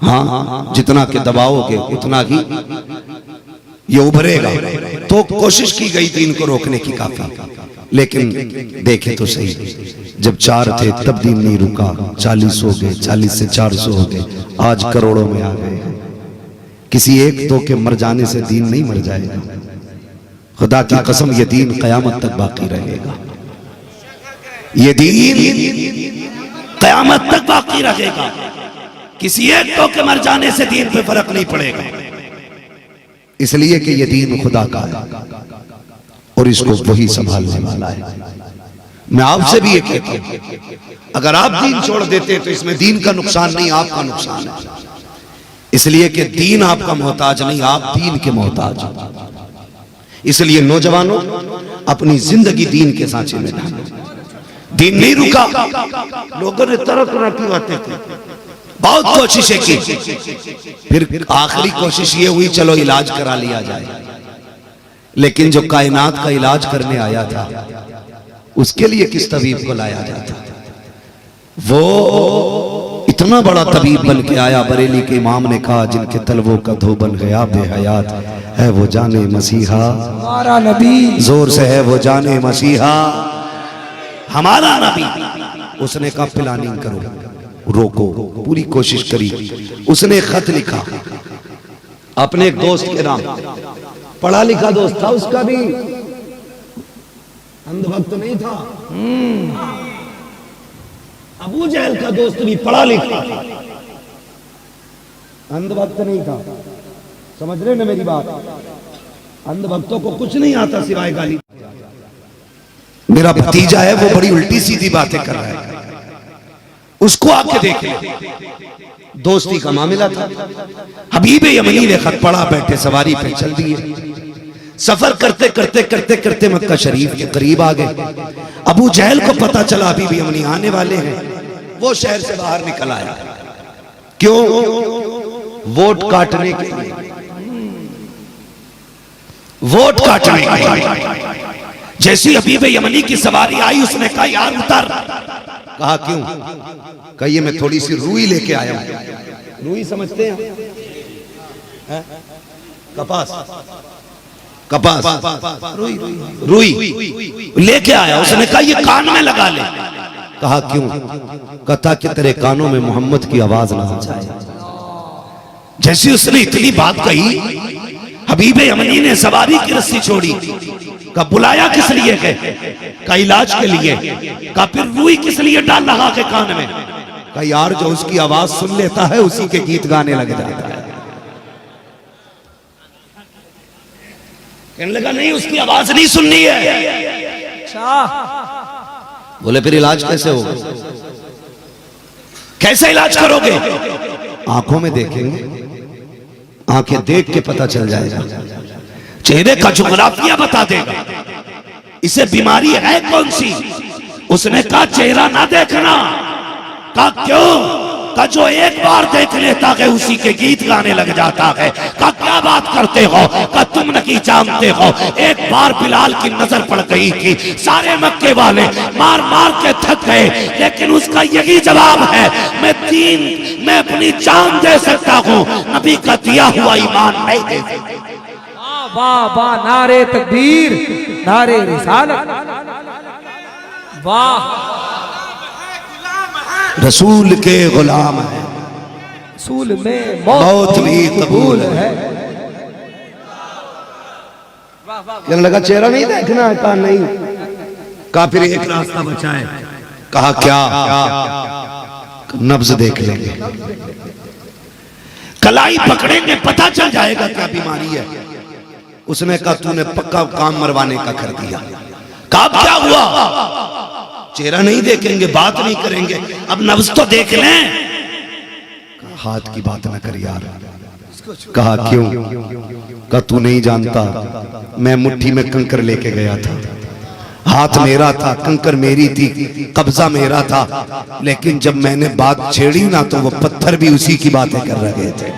हाँ, जितना के दबाओगे उतना ही ये उभरेगा। तो कोशिश की गई दीन को रोकने की काफी, लेकिन देखे तो सही, जब 4 थे तब दीन नहीं रुका, 40 हो गए, 40 से 400 हो गए, आज करोड़ों में आ गए। किसी एक दो के मर जाने से दीन नहीं मर जाएगा, खुदा की कसम ये दीन कयामत तक बाकी रहेगा, ये दीन कयामत तक बाकी रहेगा। किसी एक दो के मर जाने से दीन पे फर्क नहीं पड़ेगा, इसलिए कि ये दीन खुदा का है और इसको वही संभालने वाला है। मैं आपसे भी ये कहता हूं, अगर आप दीन छोड़ देते तो इसमें दीन का नुकसान नहीं, आपका नुकसान है। इसलिए कि दीन आपका मोहताज नहीं, आप दीन के मोहताज। इसलिए नौजवानों, अपनी जिंदगी दीन के सांचे में ढालो। दीन नहीं रुका, लोगों ने तरह तरह की बातें की, बहुत कोशिशें की, फिर आखिरी कोशिश ये हुई चलो इलाज करा लिया जाए। लेकिन जो कायनात का इलाज करने आया था उसके लिए किस तबीब को लाया जाता? वो इतना बड़ा तबीब बन के आया, बरेली के इमाम ने कहा, जिनके तलवों का धो बन गया बेहयात है वो जाने मसीहा हमारा नबी। जोर से है वो जाने मसीहा हमारा नबी। उसने कहा प्लानिंग करो, रोको, पूरी कोशिश करी। उसने खत लिखा अपने एक दोस्त के नाम, पढ़ा लिखा दोस्त था उसका भी, अंधभक्त नहीं था। अबू जहल का दोस्त भी पढ़ा लिखा था। अंधभक्त नहीं था, समझ रहे ना मेरी बात। अंधभक्तों को कुछ नहीं आता सिवाय गाली। मेरा भतीजा है, वो बड़ी उल्टी सीधी बातें कर रहा है, उसको आके देख ले। दोस्ती का मामला था। हबीब यमनी ने खत पढ़ा, बैठे सवारी पे चल दिए। सफर करते करते करते करते मक्का शरीफ के करीब आ गए। अबू जहल को पता चला हबीब यमनी आने वाले हैं, वो शहर से बाहर निकल आया। क्यों? वोट काटने के लिए, वोट काटने के लिए। जैसी हबीब यमनी की सवारी आई, उसने कहा यार उतर। कहा क्यों? कहिए मैं थोड़ी सी रुई लेके आया हूं। रुई समझते हैं? कपास, कपास, रुई लेके आया। उसने कहा ये कान में लगा ले। कहा क्यों? कहा कि तेरे कानों में मोहम्मद की आवाज ना आ जाए। जैसे उसने इतनी बात कही, हबीब यमनी ने सवारी की रस्सी छोड़ी। का बुलाया किस लिए है? का इलाज के लिए। का फिर रुई किस लिए डाल रहा है कान में? का यार जो उसकी आवाज सुन लेता है उसी के गीत गाने लग जाता है। कहने लगा नहीं, उसकी आवाज नहीं सुननी है। अच्छा। बोले फिर इलाज कैसे होगा? कैसे इलाज करोगे? आंखों में देखेंगे, आंखें देख के पता चल जाएगा, चेहरे का जुगराफिया बता देगा इसे बीमारी है कौन सी। उसने कहा चेहरा ना देखना। कहा क्यों? का जो एक बार देख लेता है उसी के गीत गाने लग जाता है। का क्या बात करते हो? का तुम नहीं जानते हो, एक बार बिलाल की नजर पड़ गई थी, सारे मक्के वाले मार मार के थक गए, लेकिन उसका यही जवाब है मैं अपनी जान दे सकता हूँ, नबी का दिया हुआ ईमान नहीं दे सकता। वाह वाह, नारे तकबीर, नारे रिसालत, वाह। रसूल के गुलाम है, रसूल में मौत भी कबूल है। कहने लगा चेहरा नहीं देखना है। कहा नहीं। कहा फिर एक रास्ता बचा है। कहा क्या? नब्ज देख लेंगे, कलाई पकड़ेंगे, पता चल जाएगा क्या बीमारी है। उसने कहा तूने पक्का काम मरवाने का कर दिया। कहा क्या हुआ? चेहरा नहीं देखेंगे, बात नहीं करेंगे, अब नब्ज तो देख लें। हाथ की बात ना कर यार। कहा क्यों? कहा तू नहीं जानता, मैं मुट्ठी में कंकर लेके गया था, हाथ मेरा था, कंकर मेरी थी, कब्जा मेरा था, लेकिन जब मैंने बात छेड़ी ना तो वो पत्थर भी उसी की बातें कर रहे थे,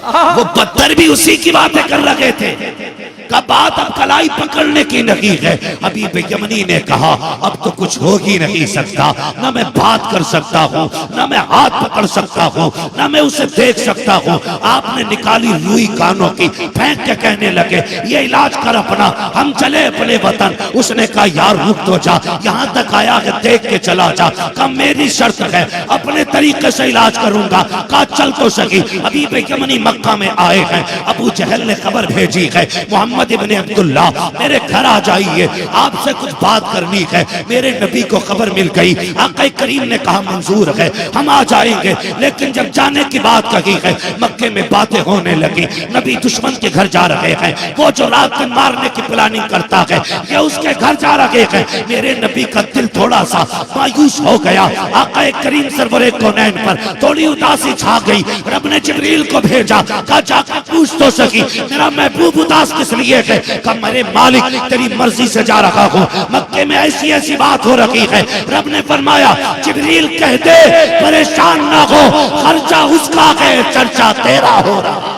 वो पत्थर भी उसी की बातें कर रहे थे। का बात अब कलाई पकड़ने की नहीं है। हबीब यमनी ने कहा अब तो कुछ हो ही नहीं सकता, ना मैं बात कर सकता हूँ, ना मैं हाथ पकड़ सकता हूँ, ना मैं उसे देख सकता हूँ। आपने निकाली रुई कानों की, फेंक के कहने लगे ये इलाज कर अपना, हम चले अपने वतन। उसने कहा यार रुक तो जा, यहाँ तक आया है देख के चला जा। कहा मेरी शर्त है, अपने तरीके से इलाज करूंगा। कहा चल तो सही। हबीब यमनी मक्का में आए हैं। अबू जहल ने खबर भेजी है मोहम्मद इब्ने अब्दुल्ला मेरे घर आ जाइए, आपसे कुछ बात करनी है। मेरे नबी को खबर मिल गई, आका करीम ने कहा मंजूर है, हम आ जाएंगे। लेकिन जब जाने की बात कही है, मक्के में बातें होने लगी। नबी दुश्मन के घर जा रहे हैं, वो जो रात में मारने की प्लानिंग करता है ये उसके घर जा रहे हैं। मेरे नबी का दिल थोड़ा सा मायूस हो गया। आका करीम सरवरे कौनैन पर थोड़ी उदासी छा गई। रब ने जिब्रील को भेजा, कहा जाकर पूछ तो सकी मेरा महबूब उदास किस लिए है। कहा मेरे मालिक तेरी मर्जी से जा रहा हूँ, मक्के में ऐसी ऐसी बात हो रही है। रब ने फरमाया जिब्रील कह दे परेशान ना हो, खर्चा उसका है, चर्चा तेरा हो रहा।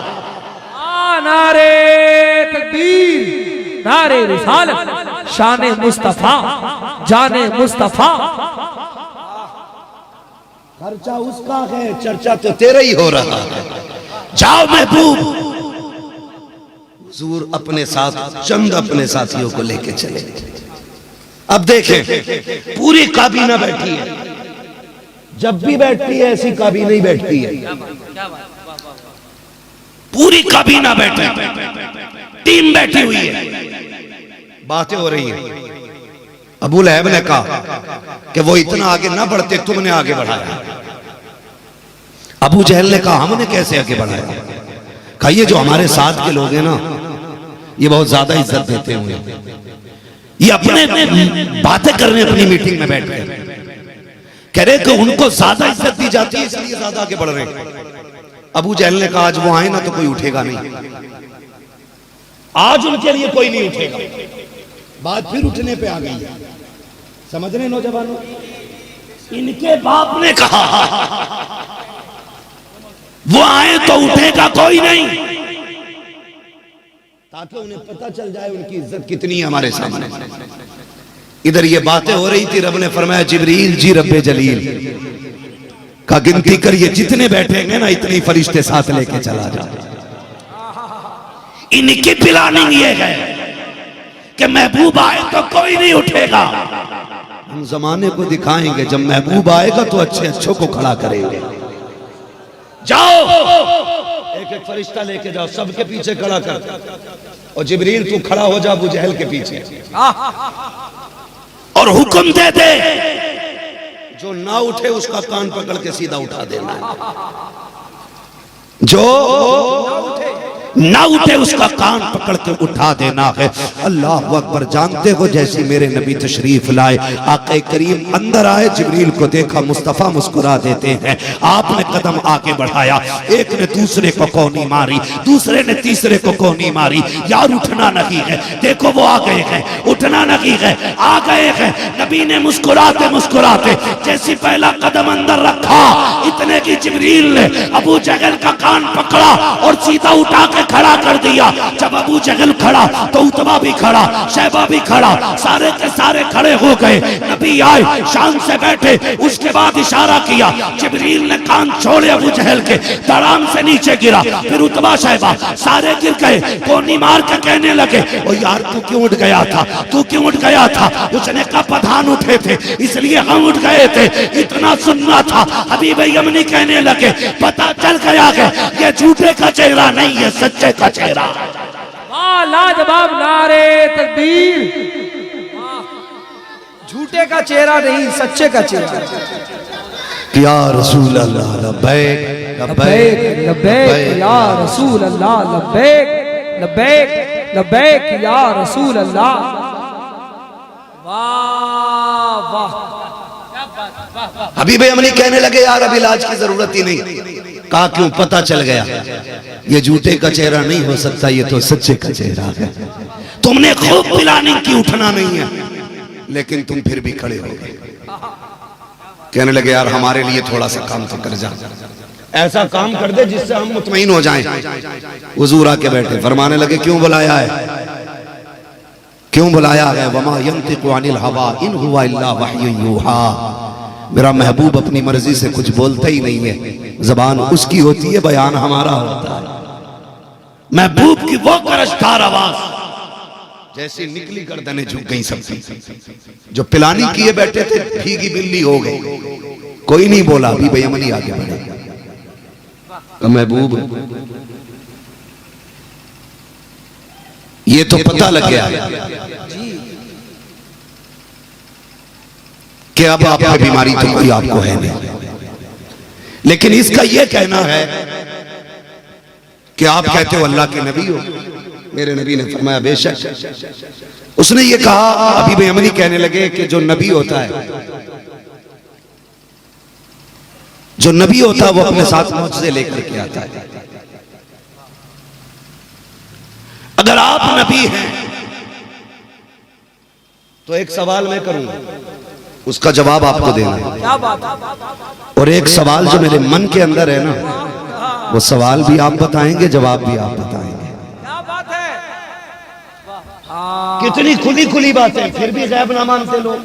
नारे तकबीर, नारे रिसालत, शाने मुस्तफा, जाने मुस्तफा। खर्चा उसका है, चर्चा तो तेरा ही हो रहा है। जाओ महबूब। हुजूर अपने साथ चंद अपने साथियों को लेके चले। अब देखें पूरी काबीना बैठी है, जब भी बैठती है ऐसी काबीना ही बैठती है। पूरी काबीना बैठी, टीम बैठी हुई है, बातें हो रही हैं। अबू लहब ने कहा कि वो इतना आगे ना बढ़ते, तुमने आगे बढ़ाया। अबू जहल ने कहा हमने कैसे आगे बढ़ाया? कहा ये जो हमारे साथ के लोग हैं ना, ये बहुत ज्यादा इज्जत देते हुए, ये अपने बातें कर रहे हैं अपनी मीटिंग में बैठ कर, कह रहे कि उनको ज्यादा इज्जत दी जाती है इसलिए ज्यादा आगे बढ़ रहे हैं। अबू जहल ने कहा आज वो आए ना तो कोई उठेगा नहीं, आज उनके लिए कोई नहीं उठेगा। बात फिर उठने पे आ गई है, समझ रहे नौजवानों? इनके बाप ने कहा वो आए तो उठेगा कोई नहीं, ताकि उन्हें पता चल जाए उनकी इज्जत कितनी है हमारे सामने। इधर ये बातें हो रही थी, रब ने फरमाया जिब्रील जी रब्बे जलील का गिनती करिए, जितने बैठेंगे ना इतनी फरिश्ते साथ लेके चला जाए। इनकी प्लानिंग ये है कि महबूब आए तो कोई नहीं उठेगा। हम जमाने को दिखाएंगे जब महबूब आएगा तो अच्छे अच्छों को खड़ा करेंगे। जाओ एक एक फरिश्ता लेके जाओ, सबके पीछे खड़ा कर, और जिब्रील तू खड़ा हो जा अबू जहल के पीछे और हुक्म दे दे जो ना उठे उसका कान पकड़ के सीधा उठा देना है, जो ना उठे उसका कान पकड़ के उठा देना है। अल्लाह अकबर। जानते हो जैसी मेरे नबी तशरीफ लाए, आका करीम अंदर आए, जिब्रील को देखा, मुस्तफा मुस्कुरा देते हैं। आपने कदम आगे बढ़ाया, एक ने दूसरे को कौनी मारी, दूसरे ने तीसरे को कौनी मारी। यार उठना नहीं है, देखो वो आ गए हैं, उठना नहीं है, आ गए हैं। नबी ने मुस्कुराते मुस्कुराते जैसी पहला कदम अंदर रखा, इतने की जिब्रील ने अबू जहल का कान पकड़ा और सीधा उठा के खड़ा कर दिया। जब अबू जहल खड़ा तो उतबा भी खड़ा, शैबा भी खड़ा, सारे के सारे खड़े हो गए। नबी आए, शान से बैठे, उसके बाद इशारा किया, जिब्रील ने कान छोड़े अबू जहल के, धड़ाम से नीचे गिरा। फिर उतबा शैबा सारे गिर गए, कोनी मार के कहने लगे ओ यार तू क्यों उठ गया था, तू क्यों उठ गया था? उसने कहा प्रधान उठे थे इसलिए हम उठ गए थे, इतना सुनना था। हबीब यमनी कहने लगे पता चल गया है ये झूठे का चेहरा नहीं है, सच्चे का चेहरा। लाजवाब नारे तकबीर। झूठे का चेहरा नहीं, सच्चे का चेहरा। या रसूल अल्लाह लब्बैक लब्बैक लब्बैक या रसूल अल्लाह, लब्बैक लब्बैक लब्बैक या रसूल अल्लाह। वाह वाह। हबीब यमनी कहने लगे यार अब इलाज की जरूरत ही नहीं। कहा क्यों? पता चल गया ये झूठे का चेहरा नहीं हो सकता, ये तो सच्चे का चेहरा है। तुमने खूब प्लानिंग की, उठना नहीं है, लेकिन तुम फिर भी खड़े हो गए। कहने लगे यार हमारे लिए थोड़ा सा काम तो कर जा, ऐसा काम कर दे जिससे हम मुतमईन हो जाएं। हुजूर आके बैठे, फरमाने लगे क्यों बुलाया है, क्यों बुलाया है? वमा यंतिकु अनिल हवा इन हुवा इल्ला वह्युन यूहा। मेरा महबूब अपनी मर्जी से कुछ बोलता ही नहीं है, जबान उसकी होती है, बयान हमारा होता है। महबूब की वो करशदार आवाज जैसी निकली गर्दनें झुक गई सबकी। जो प्लानिंग किए बैठे थे भीगी बिल्ली हो गई, कोई नहीं बोला। अभी बेयमनी आगे बढ़े। महबूब ये तो पता लग गया कि अब आपकी बीमारी तो कोई आपको है नहीं, लेकिन इसका यह कहना है कि आप कहते हो अल्लाह के नबी हो। मेरे नबी ने फरमाया बेशक। उसने ये कहा, अभी बेयमनी कहने लगे कि जो नबी होता है, जो नबी होता है वो अपने साथ मुझसे लेकर के आता है। अगर आप नबी हैं तो एक सवाल मैं करूंगा, उसका जवाब आपको देना है। और एक सवाल जो मेरे मन के अंदर है ना, वो सवाल भी आप बताएंगे, जवाब भी आप बताएंगे। क्या बात है? कितनी खुली खुली बातें, फिर भी गैब ना मानते लोग।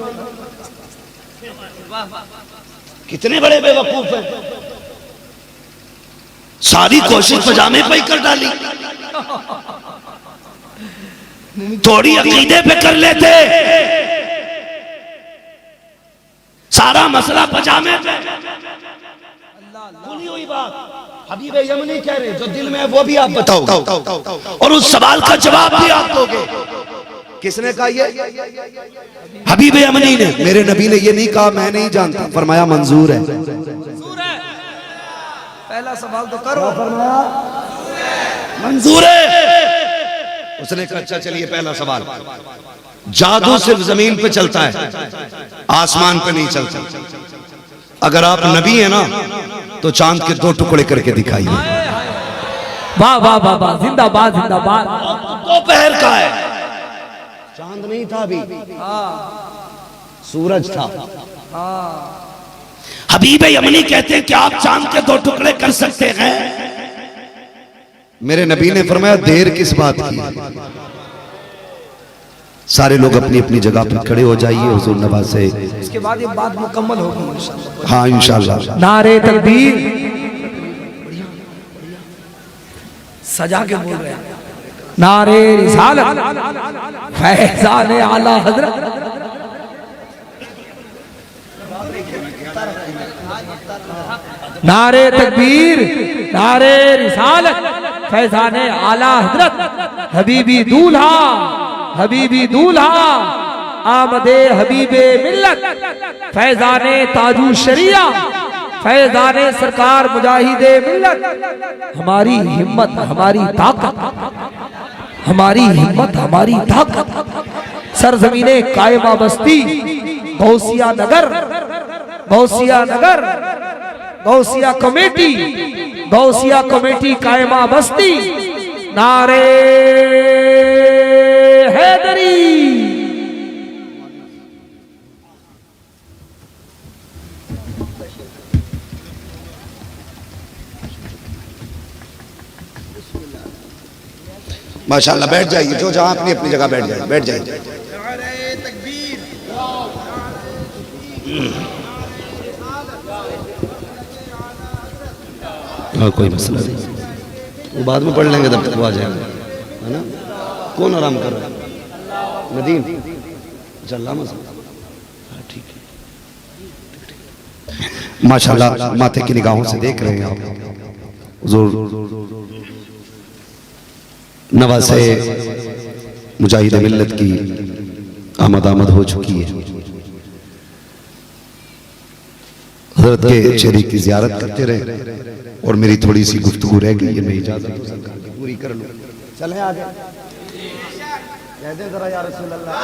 कितने बड़े बेवकूफ हैं। सारी कोशिश पजामे पे ही कर डाली, थोड़ी अकीदे पे कर लेते, सारा मसला पजामे पे। खुली हुई बात हबीब यमनी कह रहे, जो दिल में है वो भी आप बताओ और उस सवाल का जवाब भी आप दोगे। किसने कहा ये? हबीब यमनी ने। मेरे नबी ने ये नहीं कहा मैं नहीं जानता, फरमाया मंजूर है। पहला सवाल तो करो। मंजूर है। उसने कहा अच्छा चलिए पहला सवाल, जादू सिर्फ जमीन पे चलता है, आसमान पे नहीं चलता। अगर आप नबी हैं ना तो चांद के 2 टुकड़े करके दिखाइए। वाह वाह वाह वाह, जिंदाबाद जिंदाबाद। दोपहर का है, चांद नहीं था अभी, सूरज था। हबीब यमनी कहते हैं कि आप चांद के 2 टुकड़े कर सकते हैं। मेरे नबी ने फरमाया देर किस बात की। सारे लोग अपनी अपनी जगह पर खड़े हो जाइए, हुजूर नवाज से इसके बाद ये बात मुकम्मल होगी इंशाअल्लाह। हाँ इंशाअल्लाह। नारे तकबीर, सजा के बोल रहे हैं। नारे रिसालत, फैजान आला हजरत। नारे तकबीर, नारे रिसालत, फैजान आला हजरत, हबीबी दूल्हा, हबीबी दूल्हा, आमदे हबीबे मिल्लत, फैजाने ताजू शरिया, फैजाने सरकार मुजाहिदे मिल्लत। हमारी हिम्मत हमारी ताकत, हमारी हिम्मत हमारी ताकत। सरजमीने कायमा बस्ती गौसिया नगर, गौसिया नगर, गौसिया कमेटी, गौसिया कमेटी कायमा बस्ती। नारे हैदरी। माशाल्लाह बैठ जाइए, जो जहां अपनी अपनी जगह बैठ जाइए, बैठ जाइए। हाँ कोई मसला नहीं, वो बाद में पढ़ लेंगे तब तक वो आ जाएगा, है ना। कौन आराम कर रहा है? नदीम। अच्छा अल्लामा साहब, ठीक है। माशाल्लाह माथे की निगाहों से देख रहे हैं आप, हुजूर नवासे मुजाहिद मिल्लत की आमद हो चुकी है। हजरत के चेहरे की ज़ियारत करते रहे और मेरी थोड़ी सी गुफ्तगू रह गई है, मैं इजाजत पूरी कर लूं। चलें आगे, कह दे जरा या रसूल अल्लाह।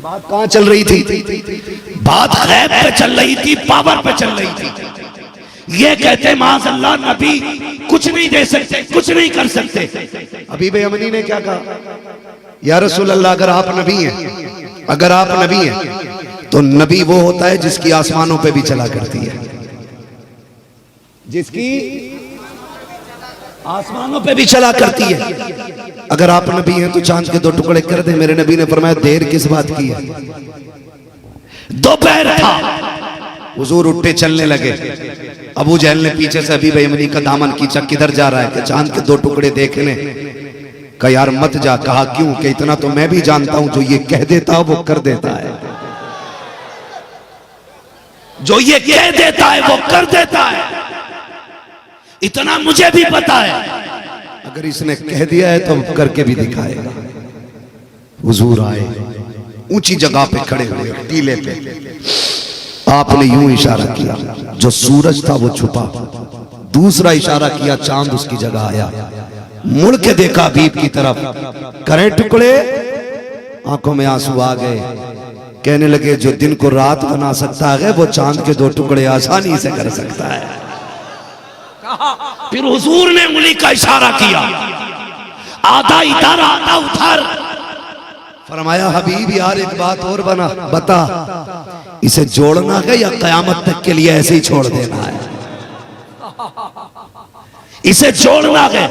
बात कहाँ चल रही थी? बात गैब पे चल रही थी, पावर पे चल रही थी। ये कहते माज़अल्लाह नबी कुछ नहीं दे सकते, कुछ नहीं कर सकते। हबीब यमनी ने क्या कहा? या रसूल अल्लाह अगर आप नबी हैं, अगर आप नबी हैं तो नबी वो होता है जिसकी आसमानों पे भी चला करती है, जिसकी आसमानों पे भी चला करती है। अगर आप नबी हैं तो चांद के 2 टुकड़े कर दे। मेरे नबी ने फरमाया देर किस बात की है? दोपहर था, हुजूर उठे चलने लगे। अबू जहल ने पीछे से हबीब यमनी का दामन खींचा, किधर जा रहा है? कि चांद के 2 टुकड़े देखने। कहा यार मत जा। कहा क्यों? कि इतना तो मैं भी जानता हूं, जो ये कह देता है वो कर देता है, जो ये कह देता है वो कर देता है, इतना मुझे भी पता है। अगर इसने कह दिया है तो करके भी दिखाएगा। हुजूर आए, ऊंची जगह पे खड़े हुए, टीले पे। आपने यूं इशारा किया, जो सूरज था वो छुपा। दूसरा इशारा किया, चांद उसकी जगह आया। मुड़ के देखा हबीब की तरफ, करे टुकड़े, आंखों में आंसू आ गए। कहने लगे जो दिन को रात बना सकता है वो चांद के 2 टुकड़े आसानी से कर सकता है। फिर हुजूर ने उंगली का इशारा किया, आधा इधर आधा उधर। फरमाया हबीब यार एक बात और बता, इसे जोड़ना है या कयामत तक के लिए ऐसे ही छोड़ देना है? इसे जोड़ना है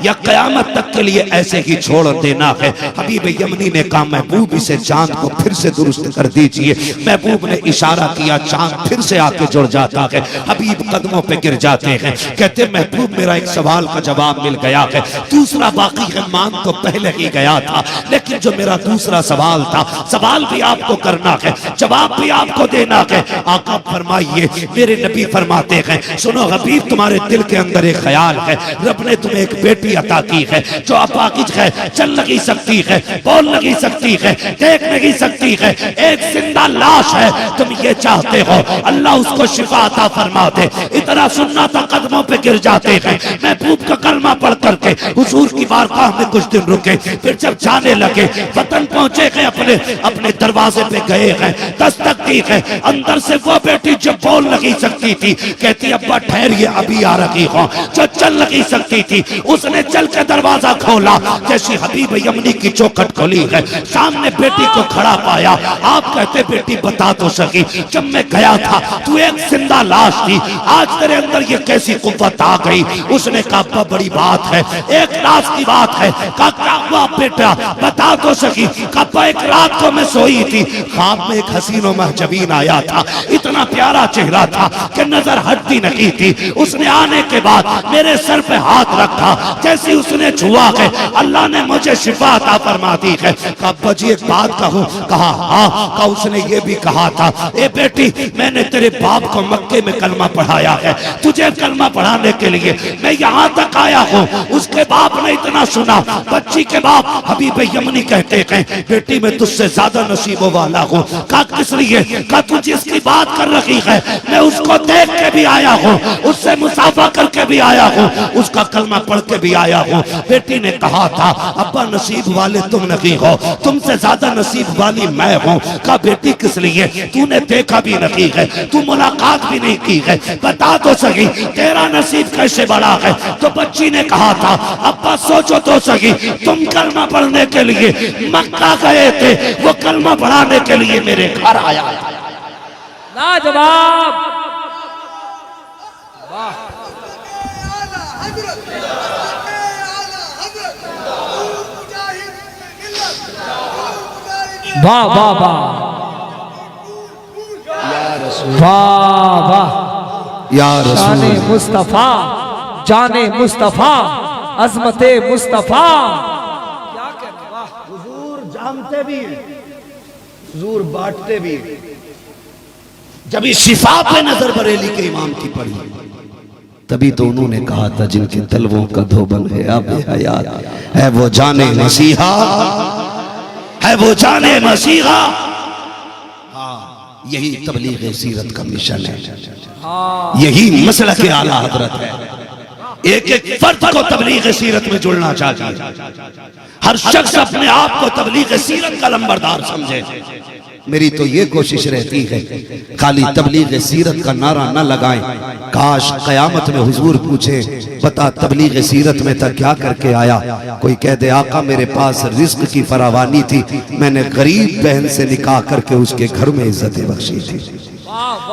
या कयामत तक के लिए ऐसे ही छोड़ देना है? हबीब यमनी ने कहा महबूब इसे चांद को फिर से दुरुस्त कर दीजिए। महबूब ने इशारा किया, चांद फिर से आके जुड़ जाता है। हबीब कदमों पे गिर जाते हैं, कहते महबूब मेरा एक सवाल का जवाब मिल गया है, दूसरा बाकी है। मान तो पहले ही गया था, लेकिन जो मेरा दूसरा सवाल था, सवाल भी आपको करना है, जवाब भी आपको देना है। आका फरमाइए। मेरे नबी फरमाते हैं, सुनो हबीब तुम्हारे दिल के अंदर एक ख्याल है, रब ने तुम्हें एक बेटी जिंदगी अता की है, जो अपाकिज है, चल नहीं सकती है, बोल नहीं सकती है, देख नहीं सकती है, एक जिंदा लाश है। तुम ये चाहते हो अल्लाह उसको शिफा अता फरमा दे। इतना सुनना था कदमों पे गिर जाते हैं। महबूब का कलमा पढ़ करके हुजूर की बारगाह में कुछ दिन रुके, फिर जब जाने लगे वतन पहुंचे हैं, अपने अपने दरवाजे पे गए हैं, दस्तक दी है। अंदर से वो बेटी जो बोल नहीं सकती थी कहती अब्बा ठहरिए अभी आ रही हूं। जो चल नहीं सकती थी उसने चल के दरवाजा खोला। जैसी हबीब यमनी की चौखट खोली है, सामने बेटी को खड़ा पाया। आप कहते बेटी बता तो सकी, जब मैं गया था तू एक जिंदा लाश थी, आज तेरे अंदर ये कैसी कुव्वत आ गई? उसने कहा अब्बा बड़ी बात है, एक रात की बात है। कहा क्या हुआ बेटा बता तो सकी? कहा एक रात को मैं सोई थी, ख्वाब में एक हसीन और महजबीन आया था, इतना प्यारा चेहरा था कि नजर हटती नहीं थी। उसने आने के बाद मेरे सर पे हाथ रखा, जैसे उसने छुआ है अल्लाह ने मुझे शिफा अता फरमा दी है। कहा अब्बा जी एक बात कहूं? कहा हाँ। कहा उसने ये भी कहा था ए बेटी मैंने तेरे बाप को मक्के में कलमा पढ़ाया है, तुझे कलमा पढ़ाने के लिए मैं यहाँ तक आया हूँ। उसके बाप ने इतना सुना, बच्ची के बाप हबीब यमनी कहते हैं बेटी मैं तुझसे ज्यादा नसीबों वाला हूँ। कहा किस लिए? कहा तू जिसकी बात कर रही है मैं उसको देख के भी आया हूँ, उससे मुसाफा करके भी आया हूँ, उसका कलमा पढ़ के भी आया हूँ। बेटी ने कहा था अब्बा नसीब वाले तुम नहीं हो, तुमसे ज्यादा नसीब वाली मैं हूँ। कहा बेटी किस लिए? तूने देखा भी नहीं है, तू मुलाकात भी नहीं की है, बता तो सही तेरा नसीब कैसे बड़ा है? तो बच्ची ने कहा था अब्बा सोचो तो सही, तुम कलमा पढ़ने के लिए मक्का गए थे, वो कलमा पढ़ाने के लिए मेरे घर आया। लाजवाब। वाह वाह वाह वाह वाह या जाने रसूल मुस्तफा, जाने मुस्तफा, अजमते मुस्तफा। क्या कहना? वाह। हुजूर जानते भी हैं, हुजूर बांटते भी हैं। जब इस शिफा पे नजर बरेली के इमाम की पड़ी तभी तो उन्होंने कहा था जिनके तलवों का धोबन है अब हयात है वो जाने मसीहा, है वो जाने मसीहा। हाँ यही तबलीग सीरत का मिशन है, यही मसलक के आला हजरत है। एक एक फर्द को तबलीग सीरत में जुड़ना चाहिए। हर शख्स अपने आप को तबलीग सीरत का लंबरदार समझे। मेरी तो ये कोशिश रहती है खाली तबलीग सीरत का नारा न लगाएं। काश कयामत में हुजूर पूछे बता तबलीग सीरत में था क्या करके आया? कोई कह दे आका मेरे पास रिस्क की फरावानी थी, मैंने गरीब बहन से निकाह करके उसके घर में इज्जत बख्शी थी,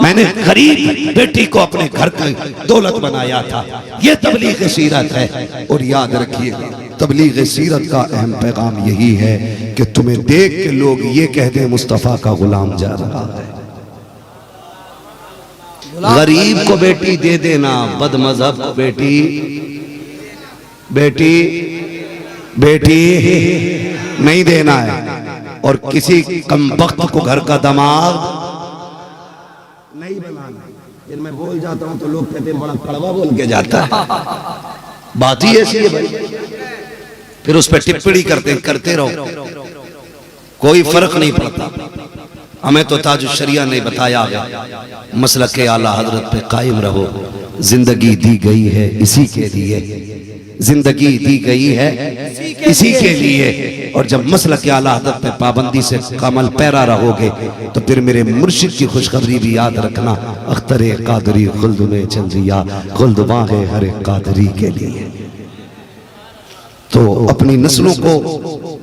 मैंने गरीब बेटी को अपने घर की दौलत बनाया था। ये तबलीग सीरत है। और याद रखिए तबलीग सीरत का अहम पैगाम यही है कि तुम्हें देख के लोग ये कह दें मुस्तफा का गुलाम जा रहा है। गरीब को बेटी दे देना, बदमजहब को बेटी बेटी बेटी नहीं देना है। और किसी कमबख्त को घर का दामाद नहीं बनाना। फिर मैं बोल जाता हूं तो लोग कहते हैं बड़ा कड़वा बोल के जाता है, बात ही ऐसी है भाई। फिर उस पर टिप्पणी करते रहो, कोई फर्क नहीं पड़ता। हमें तो ताज शरिया ने बताया है मसलक के आला हजरत पे कायम रहो। जिंदगी दी गई है इसी के लिए, जिंदगी दी गई है इसी के लिए। और जब मसलक के आला हजरत पे पाबंदी से कमल पैरा रहोगे तो फिर मेरे मुर्शिद की खुशखबरी भी याद रखना, अख्तरे कादरी खुल्द में चल दिया, खुल्द वाहे हर कादरी के लिए। तो अपनी नस्लों को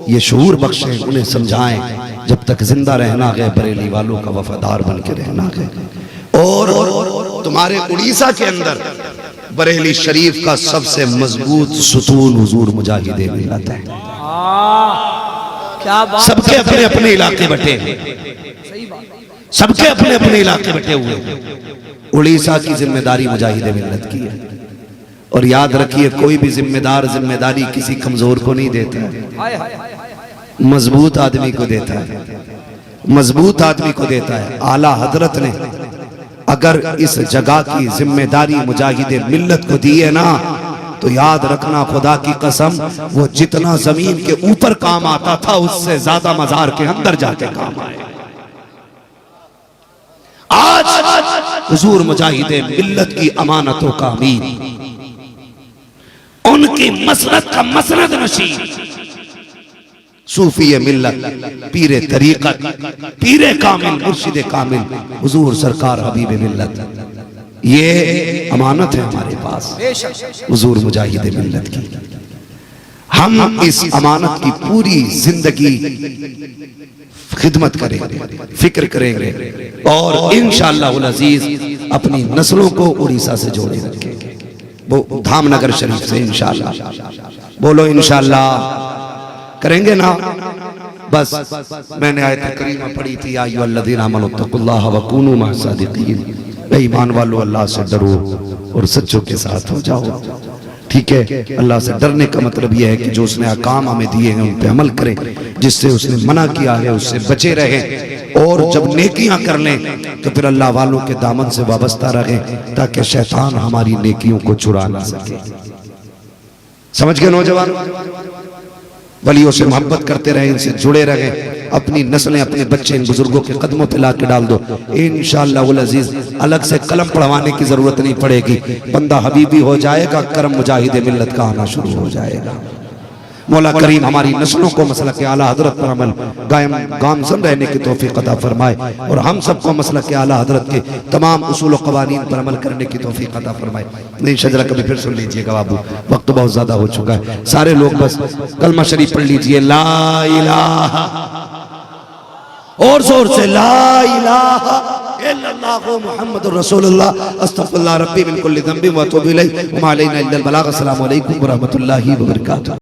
ये शऊर बख्शें, उन्हें समझाएं जब तक जिंदा रहना है बरेली वालों का वफादार बन के रहना है। और तुम्हारे उड़ीसा के अंदर बरेली शरीफ का सबसे मजबूत सुतून हुजूर मुजाहिद मिलत है। क्या बात। सबके अपने अपने इलाके बटे, सही बात। सबके अपने अपने इलाके बटे हुए। उड़ीसा की जिम्मेदारी मुजाहिद मिलत की है। और याद रखिए कोई भी जिम्मेदार जिम्मेदारी किसी कमजोर को नहीं देता है, मजबूत आदमी को देता है, मजबूत आदमी को देता है। आला हजरत ने अगर इस जगह की जिम्मेदारी मुजाहिद मिल्लत को दी है ना तो याद रखना खुदा की कसम, वो जितना जमीन के ऊपर काम आता था उससे ज्यादा मजार के अंदर जाके काम आए। आज हुजूर मुजाहिदे मिल्लत की अमानतों का अमीन, उनकी मसरत का मसनद नशीन, सूफी मिल्लत, पीरे तरीकत, पीरे कामिल, मुर्शिदे कामिल, हुजूर सरकार हबीब मिल्लत, ये अमानत है हमारे पास हुजूर मुजाहिदे मिल्लत की। हम इस अमानत की पूरी जिंदगी खिदमत करेंगे, फिक्र करेंगे और इंशाअल्लाह उल अजीज अपनी नस्लों को उड़ीसा से जोड़े रखेंगे, वो धामनगर शरीफ से इंशाअल्लाह। बोलो इंशाअल्लाह करेंगे ना। बस मैंने आयत करीमा पढ़ी थी, या अय्युहल्लज़ीना आमनू तक़ुल्लाह व कूनू मअस सादिक़ीन, ऐ ईमान वालों अल्लाह से डरो और सच्चों के साथ हो जाओ। ठीक है, अल्लाह से डरने का मतलब यह है कि जो उसने अहकाम हमें दिए हैं उन पे अमल करें, जिससे उसने मना किया है उससे बचे रहें, और जब नेकियां कर लें तो फिर अल्लाह वालों के दामन से वाबस्ता रहें ताकि शैतान हमारी नेकियों को चुरा ना सके। समझ गए नौजवान? वलियों से मोहब्बत करते रहे, इनसे जुड़े रहे, अपनी नस्लें अपने बच्चे इन बुजुर्गों के कदमों पे ला के डाल दो, इंशाअल्लाह वल अजीज अलग से कलम पढ़वाने की जरूरत नहीं पड़ेगी, बंदा हबीबी हो जाएगा, करम मुजाहिदे मिल्लत का आना शुरू हो जाएगा। मौला करीम हमारी नस्लों को मसलक आला हजरत पर अमल गामज़न रहने की तौफीक अता फरमाए, और हम सबको मसलक आला हजरत के तमाम उसूल और क़वानीन पर अमल करने की तौफीक अता फरमाए। नहीं शजरा कभी फिर सुन लीजिएगा बाबू, वक्त बहुत ज्यादा हो चुका है। सारे लोग बस कलमा शरीफ पढ़ लीजिए, ला इलाहा, और जोर से ला इलाहा इल्लल्लाहु मुहम्मदुर रसूलुल्लाह, अस्तगफिरुल्लाह रब्बी मिन कुल्लि ज़ंबिन व अतूबु इलैहि, व मा अलैना इल्लल बलाग। अस्सलामु अलैकुम व रहमतुल्लाहि व बरकातुहू।